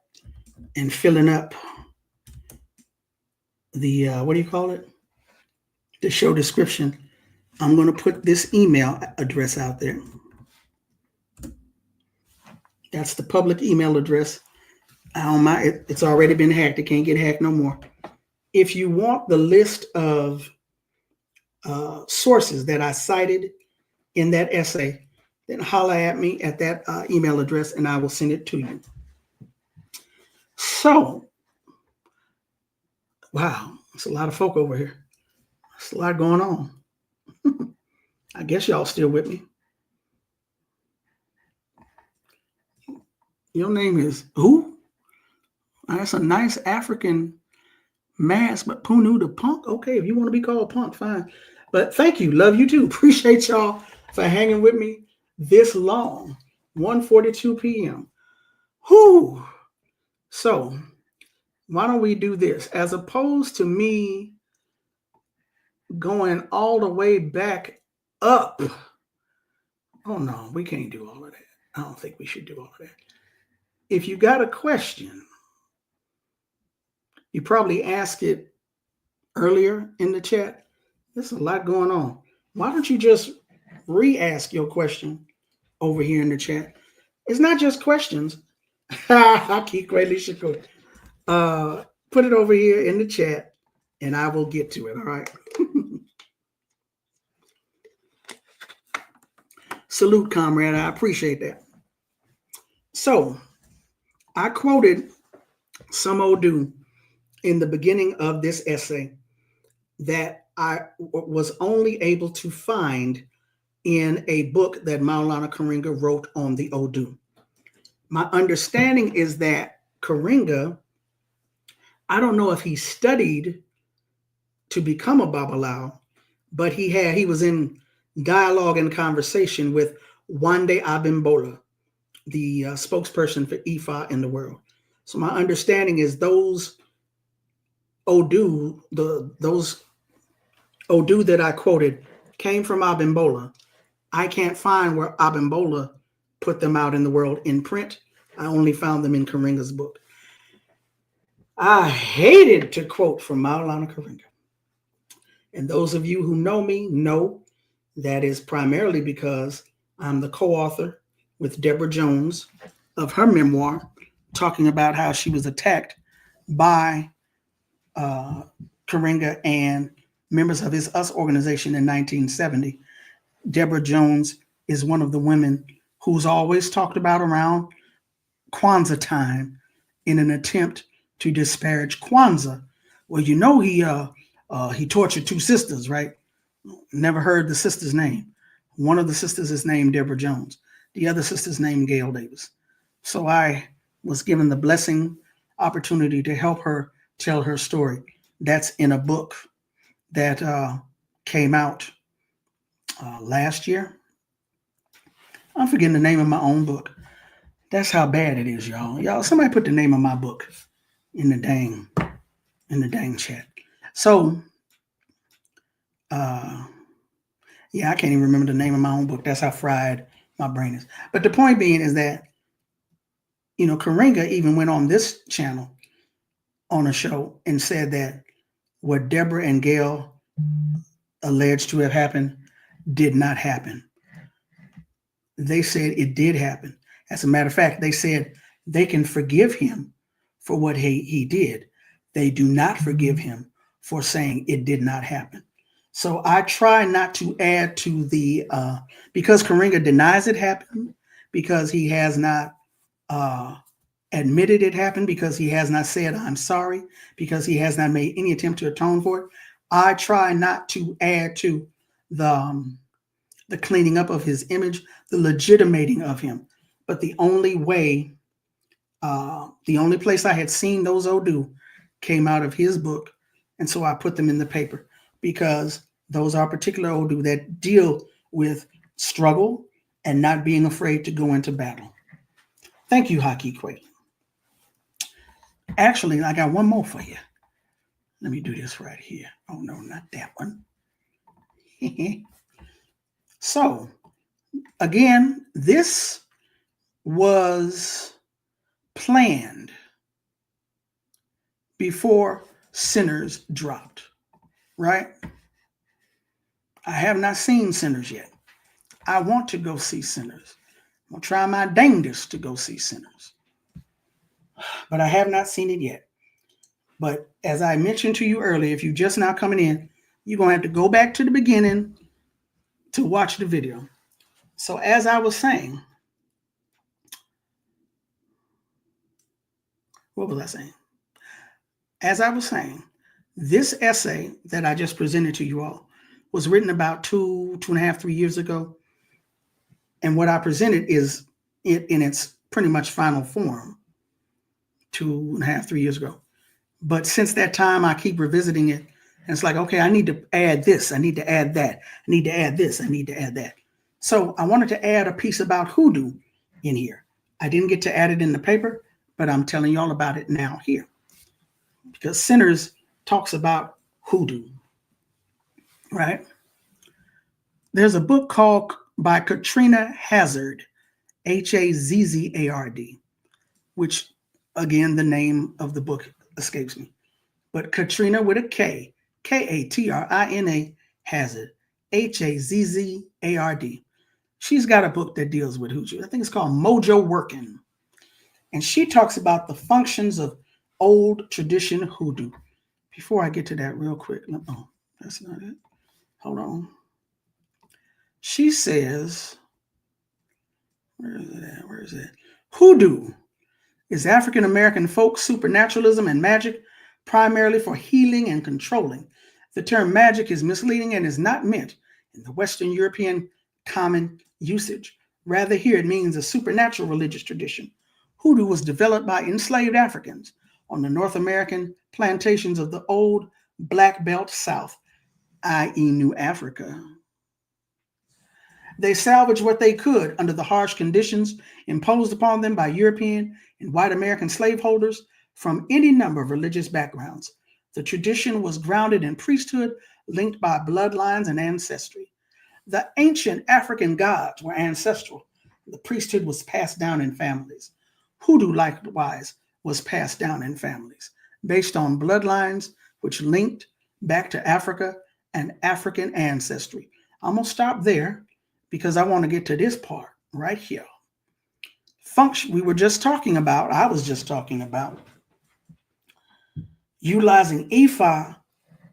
Speaker 1: and filling up the, what do you call it? The show description, I'm going to put this email address out there. That's the public email address. It's already been hacked. It can't get hacked no more. If you want the list of sources that I cited in that essay, then holler at me at that email address and I will send it to you. So, wow, it's a lot of folk over here. There's a lot going on. I guess y'all still with me. Your name is who? That's a nice African mask, but Punu the punk. Okay, if you want to be called punk, fine. But thank you. Love you too. Appreciate y'all for hanging with me this long. 1:42 p.m. Whew. So why don't we do this? As opposed to me going all the way back up. Oh no, we can't do all of that. I don't think we should do all of that. If you got a question, you probably asked it earlier in the chat. There's a lot going on. Why don't you just re-ask your question over here in the chat? It's not just questions. I keep greatly shakur. Put it over here in the chat and I will get to it. All right. Salute, comrade. I appreciate that. So I quoted some Odu in the beginning of this essay that I was only able to find in a book that Maulana Karenga wrote on the Odu. My understanding is that Karenga, I don't know if he studied to become a Babalawo, but he was in dialogue and conversation with Wande Abimbola, the spokesperson for Ifa in the world. So my understanding is those Odu, those Odu that I quoted came from Abimbola. I can't find where Abimbola put them out in the world in print. I only found them in Karenga's book. I hated to quote from Maulana Karenga. And those of you who know me know that is primarily because I'm the co-author with Deborah Jones of her memoir, talking about how she was attacked by uh, Karenga and members of his US organization in 1970. Deborah Jones is one of the women who's always talked about around Kwanzaa time in an attempt to disparage Kwanzaa. Well, you know he tortured two sisters, right? Never heard the sister's name. One of the sisters is named Deborah Jones. The other sister's named Gail Davis. So I was given the blessing opportunity to help her tell her story. That's in a book that came out last year. I'm forgetting the name of my own book. That's how bad it is, y'all. Y'all, somebody put the name of my book in the dang chat. So, yeah, I can't even remember the name of my own book. That's how fried my brain is. But the point being is that, you know, Karenga even went on this channel on a show and said that what Deborah and Gail alleged to have happened did not happen. They said it did happen. As a matter of fact, they said they can forgive him for what he did. They do not forgive him for saying it did not happen. So I try not to add to the, because Karenga denies it happened, because he has not admitted it happened, because he has not said, I'm sorry, because he has not made any attempt to atone for it. I try not to add to the cleaning up of his image, the legitimating of him. But the only way, the only place I had seen those Odu came out of his book. And so I put them in the paper because those are particular Odu that deal with struggle and not being afraid to go into battle. Thank you, Haki Quay. Actually, I got one more for you. Let me do this right here. Oh, no, not that one. So, again, this was planned before Sinners dropped, right? I have not seen Sinners yet. I want to go see Sinners. I'm going to try my dangest to go see Sinners. But I have not seen it yet. But as I mentioned to you earlier, if you're just now coming in, you're going to have to go back to the beginning to watch the video. So as I was saying, what was I saying? As I was saying, this essay that I just presented to you all was written about 2.5, 3 years ago. And what I presented is it in its pretty much final form 2.5, 3 years ago. But since that time, I keep revisiting it. And it's like, okay, I need to add this. I need to add that. I need to add this. I need to add that. So I wanted to add a piece about hoodoo in here. I didn't get to add it in the paper, but I'm telling you all about it now here. Because Sinners talks about hoodoo, right? There's a book called by Katrina Hazard, Hazzard, which, again, the name of the book escapes me. But Katrina with a K, Katrina Hazard, Hazzard. She's got a book that deals with hoodoo. I think it's called Mojo Working. And she talks about the functions of old tradition hoodoo. Before I get to that real quick, oh, that's not it. Hold on. She says, where is it at? Where is it? Hoodoo is African American folk supernaturalism and magic, primarily for healing and controlling. The term magic is misleading and is not meant in the Western European common usage. Rather, here it means a supernatural religious tradition. Hoodoo was developed by enslaved Africans on the North American plantations of the old Black Belt South, i.e. New Africa. They salvaged what they could under the harsh conditions imposed upon them by European and white American slaveholders from any number of religious backgrounds. The tradition was grounded in priesthood linked by bloodlines and ancestry. The ancient African gods were ancestral. The priesthood was passed down in families. Hoodoo, likewise, was passed down in families based on bloodlines which linked back to Africa and African ancestry. I'm going to stop there because I want to get to this part right here. We were just talking about, I was just talking about utilizing Ifa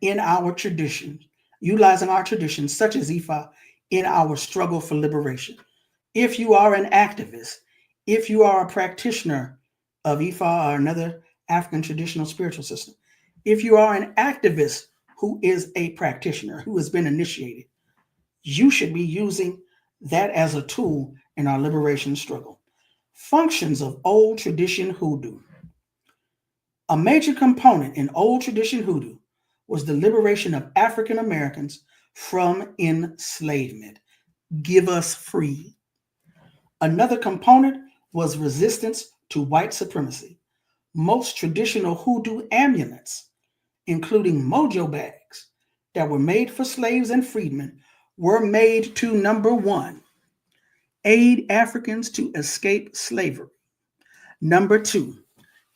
Speaker 1: in our traditions, utilizing our traditions such as Ifa in our struggle for liberation. If you are an activist, if you are a practitioner of Ifa or another African traditional spiritual system, if you are an activist who is a practitioner, who has been initiated, you should be using that as a tool in our liberation struggle. Functions of old tradition hoodoo. A major component in old tradition hoodoo was the liberation of African Americans from enslavement. Give us free. Another component was resistance to white supremacy. Most traditional hoodoo amulets, including mojo bags that were made for slaves and freedmen, were made to number one, aid Africans to escape slavery. Number two,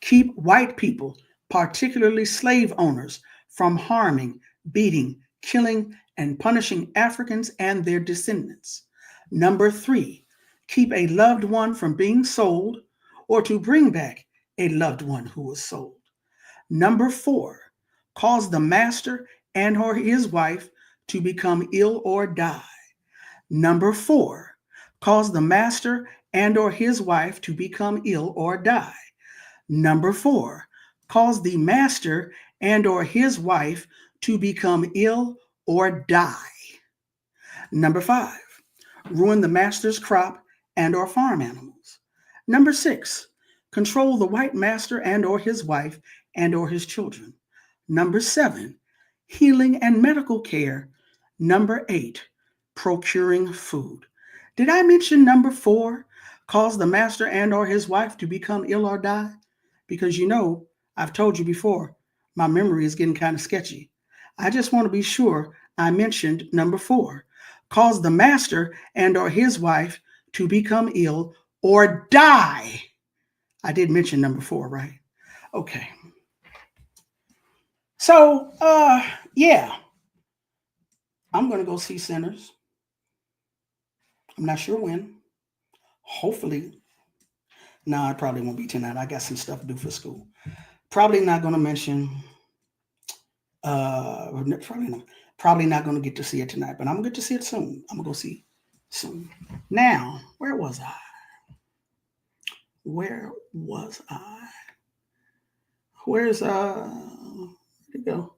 Speaker 1: keep white people, particularly slave owners, from harming, beating, killing, and punishing Africans and their descendants. Number three, keep a loved one from being sold or to bring back a loved one who was sold. Number four, cause the master and or his wife to become ill or die. Number four, cause the master and or his wife to become ill or die. Number four, cause the master and or his wife to become ill or die. Number five, ruin the master's crop and or farm animals. Number six, control the white master and or his wife and or his children. Number seven, healing and medical care. Number eight, procuring food. Did I mention number four, cause the master and or his wife to become ill or die? Because I've told you before, my memory is getting kind of sketchy. I just want to be sure I mentioned number four, cause the master and or his wife to become ill or die. I did mention number four, right? Okay. So, yeah, I'm going to go see Sinners. I'm not sure when. Hopefully, no, it probably won't be tonight. I got some stuff to do for school. Probably not going to mention, probably not going to get to see it tonight, but I'm going to get to see it soon. I'm going to go see soon. Now, where was I? Where's, where'd it go?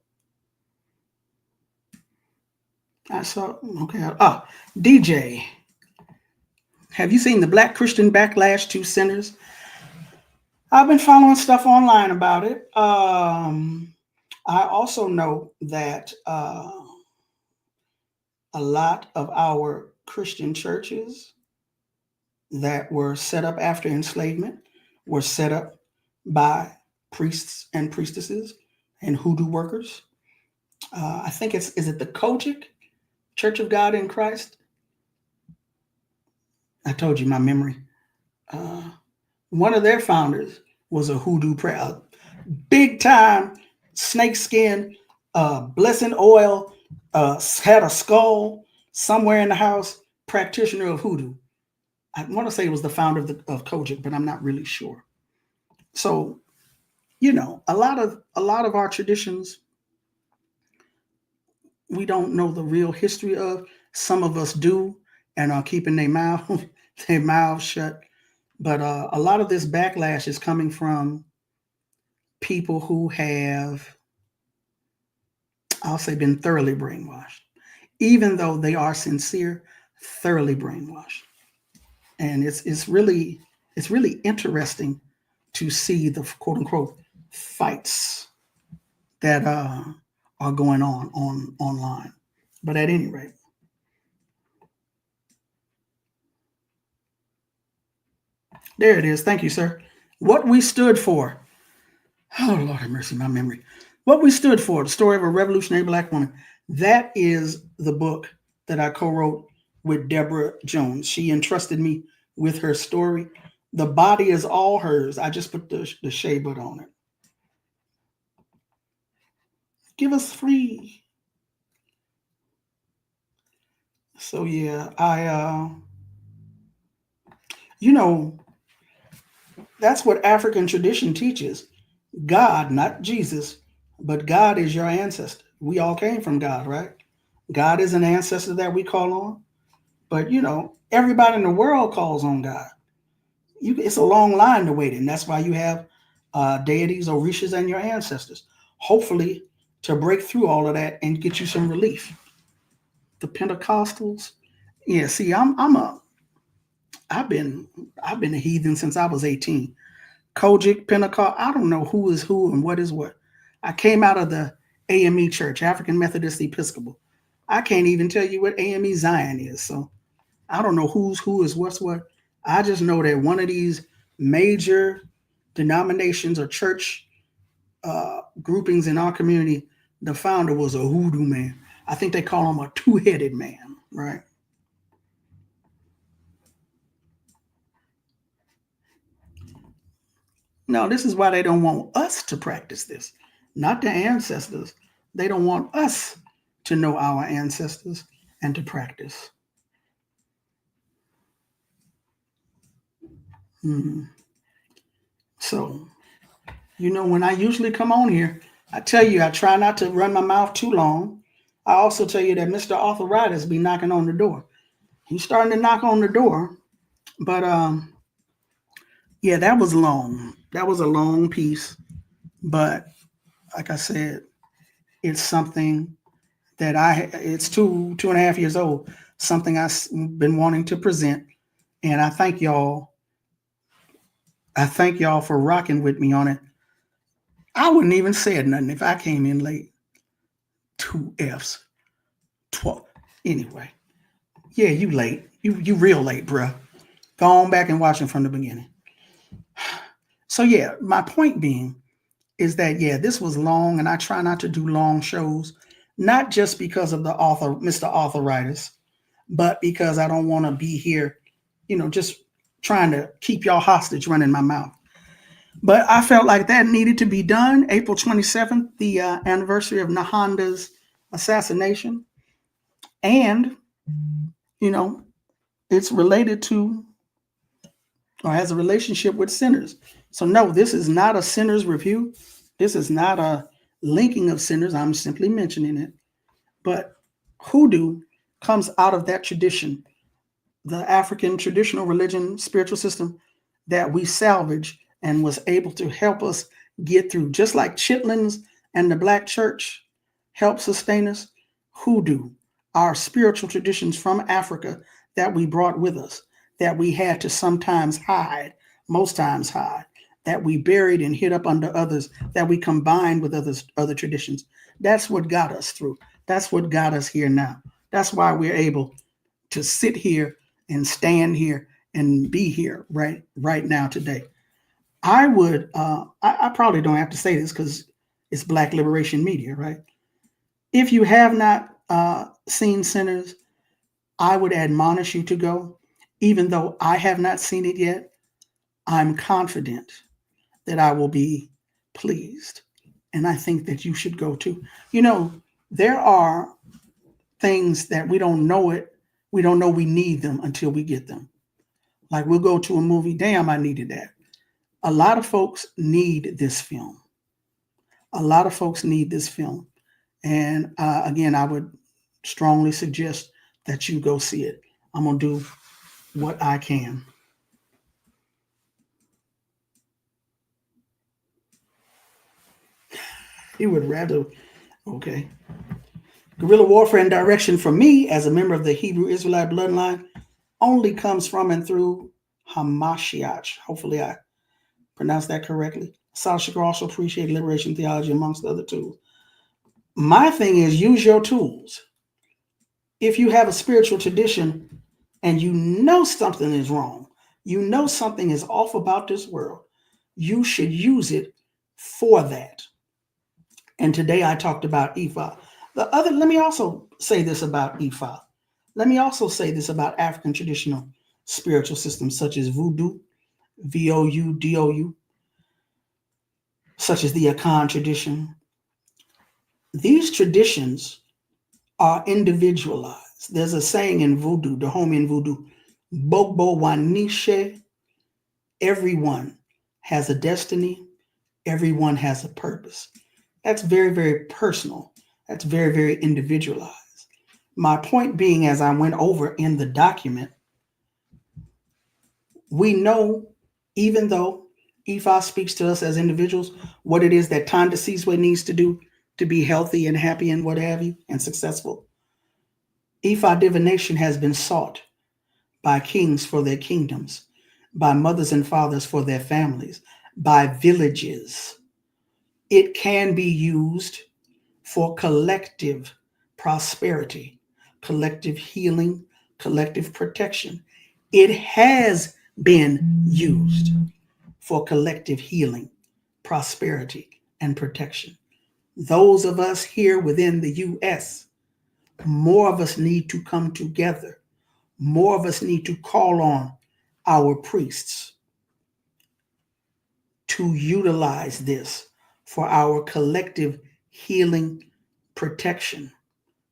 Speaker 1: I saw, okay. DJ. Have you seen the Black Christian backlash to sinners? I've been following stuff online about it. I also know that a lot of our Christian churches that were set up after enslavement were set up by priests and priestesses and hoodoo workers. I think is it the Kojic Church of God in Christ? I told you my memory. One of their founders was a hoodoo prayer, big time snakeskin, blessing oil, had a skull somewhere in the house, practitioner of hoodoo. I want to say it was the founder of Kojic, but I'm not really sure. So, a lot of our traditions we don't know the real history of. Some of us do and are keeping their mouths shut. But a lot of this backlash is coming from people who have, I'll say, been thoroughly brainwashed, even though they are sincere, thoroughly brainwashed. And it's really interesting to see the quote unquote fights that are going on online. But at any rate, there it is. Thank you, sir. What we stood for. Oh, Lord have mercy, my memory. What we stood for, the story of a revolutionary Black woman. That is the book that I co-wrote with Deborah Jones. She entrusted me with her story. The body is all hers. I just put the shea butter on it. Give us free. So yeah, you know, that's what African tradition teaches. God, not Jesus, but God is your ancestor. We all came from God, right? God is an ancestor that we call on. But everybody in the world calls on God. It's a long line to wait in. That's why you have deities, orishas, and your ancestors. Hopefully, to break through all of that and get you some relief. The Pentecostals, yeah. See, I've been I've been a heathen since I was 18. Kojic, Pentecost. I don't know who is who and what is what. I came out of the AME Church, African Methodist Episcopal. I can't even tell you what AME Zion is. So I don't know who's who is what's what. I just know that one of these major denominations or church groupings in our community, the founder was a hoodoo man. I think they call him a two-headed man, right? No, this is why they don't want us to practice this, not the ancestors. They don't want us to know our ancestors and to practice. Hmm. So, when I usually come on here, I tell you I try not to run my mouth too long. I also tell you that Mr. Arthritis be knocking on the door. He's starting to knock on the door, but yeah, that was long. That was a long piece, but like I said, it's something that it's 2.5 years old, something I've been wanting to present. And I thank y'all for rocking with me on it. I wouldn't even said nothing if I came in late. Two F's, 12. Anyway, yeah, you late. You real late, bruh. Go on back and watch it from the beginning. So yeah, my point being is that yeah, this was long, and I try not to do long shows, not just because of the author, Mr. Authoritis, but because I don't want to be here, just trying to keep y'all hostage running my mouth. But I felt like that needed to be done. April 27th, the anniversary of Nahanda's assassination. And, you know, it's related to or has a relationship with sinners. So, no, this is not a sinner's review. This is not a linking of sinners. I'm simply mentioning it. But hoodoo comes out of that tradition, the African traditional religion, spiritual system that we salvage and was able to help us get through. Just like chitlins and the black church help sustain us, hoodoo, our spiritual traditions from Africa that we brought with us, that we had to sometimes hide, most times hide, that we buried and hid up under others, that we combined with other traditions. That's what got us through. That's what got us here now. That's why we're able to sit here and stand here and be here right now today. I would I probably don't have to say this because it's Black Liberation Media, right? If you have not seen Sinners, I would admonish you to go. Even though I have not seen it yet, I'm confident that I will be pleased. And I think that you should go too. There are things that we don't know we need them until we get them. Like we'll go to a movie, damn, I needed that. A lot of folks need this film. A lot of folks need this film. And again, I would strongly suggest that you go see it. I'm going to do what I can. He would rather, okay. Guerrilla warfare and direction from me as a member of the Hebrew Israelite bloodline only comes from and through Hamashiach. Hopefully I pronounced that correctly. Sasha also appreciate liberation theology amongst other tools. My thing is use your tools. If you have a spiritual tradition and you know something is wrong, you know something is off about this world, you should use it for that. And today I talked about Ifa. Let me also say this about Ifa. Let me also say this about African traditional spiritual systems such as voodoo, Voudou, such as the Akan tradition. These traditions are individualized. There's a saying in voodoo, the homie in voodoo, Bogbo Wanishe, everyone has a destiny, everyone has a purpose. That's very, very personal. That's very, very individualized. My point being, as I went over in the document, we know, even though Ifa speaks to us as individuals, what it is that Tonda Sizwe needs to do to be healthy and happy and what have you, and successful. Ifa divination has been sought by kings for their kingdoms, by mothers and fathers for their families, by villages. It can be used for collective prosperity, collective healing, collective protection. It has been used for collective healing, prosperity, and protection. Those of us here within the U.S., more of us need to come together. More of us need to call on our priests to utilize this for our collective healing, protection,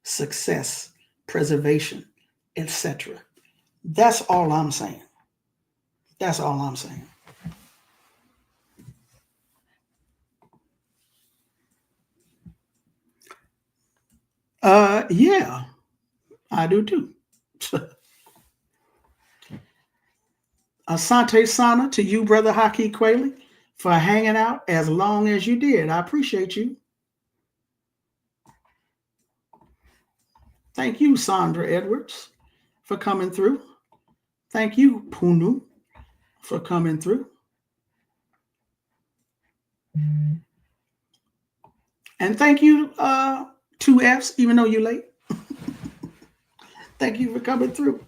Speaker 1: success, preservation, etc. That's all I'm saying. That's all I'm saying. Yeah, I do too. Asante Sana to you, Brother Haki Quayle, for hanging out as long as you did. I appreciate you. Thank you, Sandra Edwards, for coming through. Thank you, Punu, for coming through. And thank you, 2Fs, even though you're late. Thank you for coming through.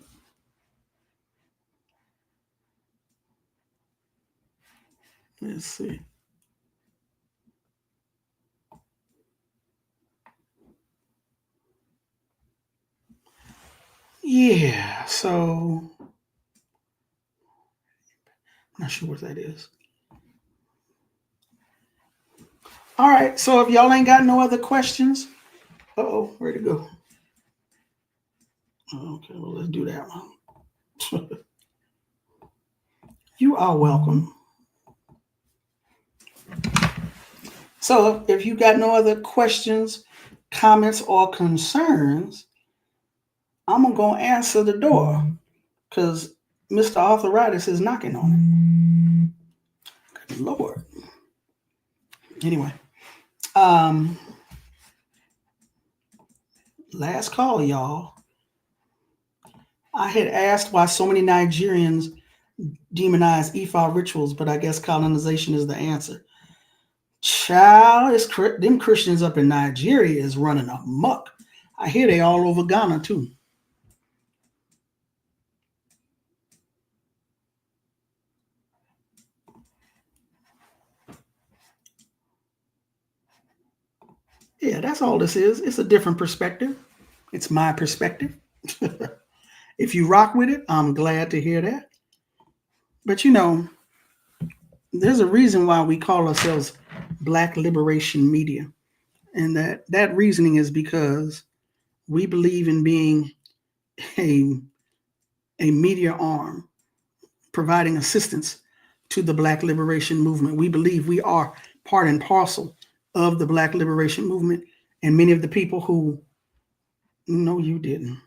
Speaker 1: Let's see. Yeah, so I'm not sure what that is. All right, so if y'all ain't got no other questions, uh-oh, where'd it go? Okay, well, let's do that one. You are welcome. So if you got no other questions, comments, or concerns, I'm going to go answer the door because Mr. Arthritis is knocking on it. Good Lord. Anyway, last call, y'all. I had asked why so many Nigerians demonize Ifa rituals, but I guess colonization is the answer. Child, them Christians up in Nigeria is running amok. I hear they all over Ghana too. Yeah, that's all this is. It's a different perspective. It's my perspective. If you rock with it, I'm glad to hear that. But you know, there's a reason why we call ourselves Black Liberation Media. And that reasoning is because we believe in being a media arm providing assistance to the Black Liberation Movement. We believe we are part and parcel of the Black Liberation Movement, and many of the people who, no, you didn't.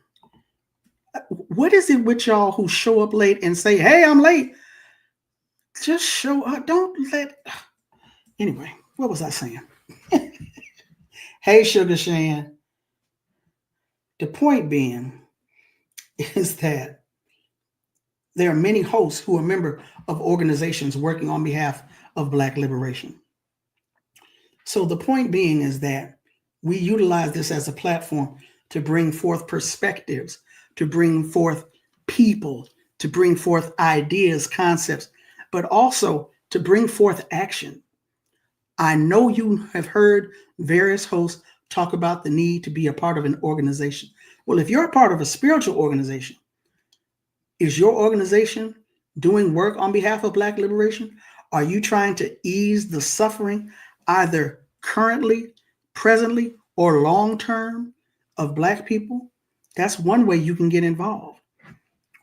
Speaker 1: What is it with y'all who show up late and say, hey, I'm late? Just show up. Don't let. Anyway, what was I saying? Hey, Sugar Shan. The point being is that there are many hosts who are members of organizations working on behalf of Black liberation. So the point being is that we utilize this as a platform to bring forth perspectives, to bring forth people, to bring forth ideas, concepts, but also to bring forth action. I know you have heard various hosts talk about the need to be a part of an organization. Well, if you're a part of a spiritual organization, is your organization doing work on behalf of Black liberation? Are you trying to ease the suffering, either currently, presently, or long term, of Black people? That's one way you can get involved.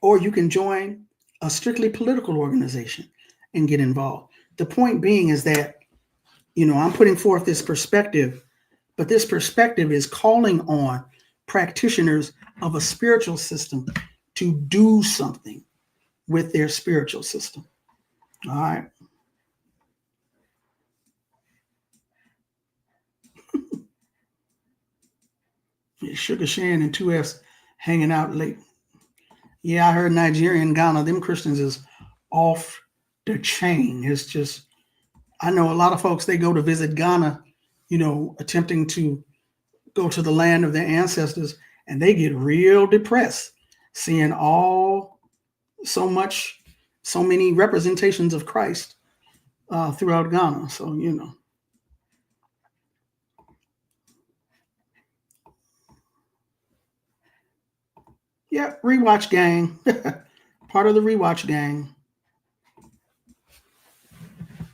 Speaker 1: Or you can join a strictly political organization and get involved. The point being is that, I'm putting forth this perspective, but this perspective is calling on practitioners of a spiritual system to do something with their spiritual system. All right. Sugar Shan and 2F's hanging out late. Yeah, I heard Nigeria and Ghana, them Christians is off the chain. It's just, I know a lot of folks, they go to visit Ghana, attempting to go to the land of their ancestors, and they get real depressed seeing so many representations of Christ throughout Ghana. So, Yeah, rewatch gang. Part of the rewatch gang.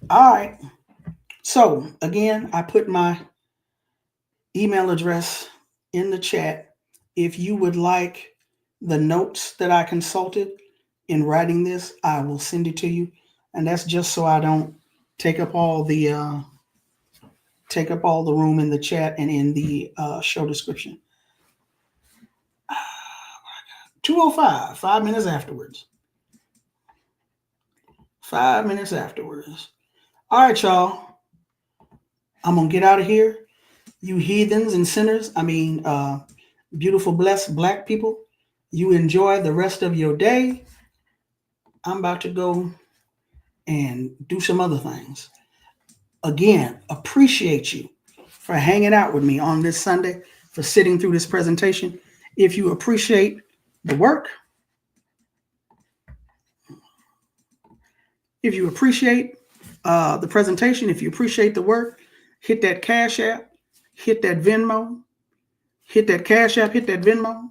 Speaker 1: All right. So, again, I put my email address in the chat. If you would like the notes that I consulted in writing this, I will send it to you. And that's just so I don't take up all the room in the chat and in the show description. 2:05, 5 minutes afterwards. 5 minutes afterwards. All right, y'all. I'm going to get out of here. You heathens and sinners, beautiful, blessed black people, you enjoy the rest of your day. I'm about to go and do some other things. Again, appreciate you for hanging out with me on this Sunday, for sitting through this presentation. If you appreciate the work, if you appreciate the presentation, if you appreciate the work, hit that Cash App, hit that Venmo, hit that Cash App, hit that Venmo,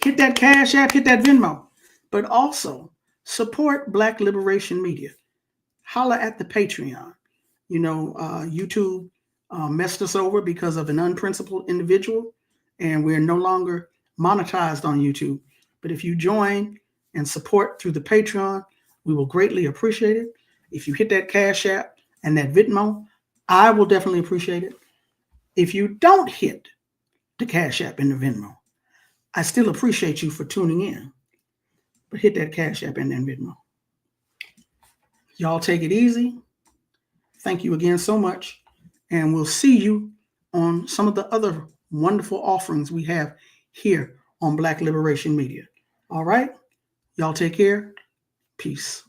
Speaker 1: hit that Cash App, hit that Venmo. But also support Black Liberation Media. Holla at the Patreon. YouTube messed us over because of an unprincipled individual, and we're no longer monetized on YouTube. But if you join and support through the Patreon, we will greatly appreciate it. If you hit that Cash App and that Venmo, I will definitely appreciate it. If you don't hit the Cash App and the Venmo, I still appreciate you for tuning in. But hit that Cash App and then Venmo. Y'all take it easy. Thank you again so much. And we'll see you on some of the other wonderful offerings we have here on Black Liberation Media. All right? Y'all take care. Peace.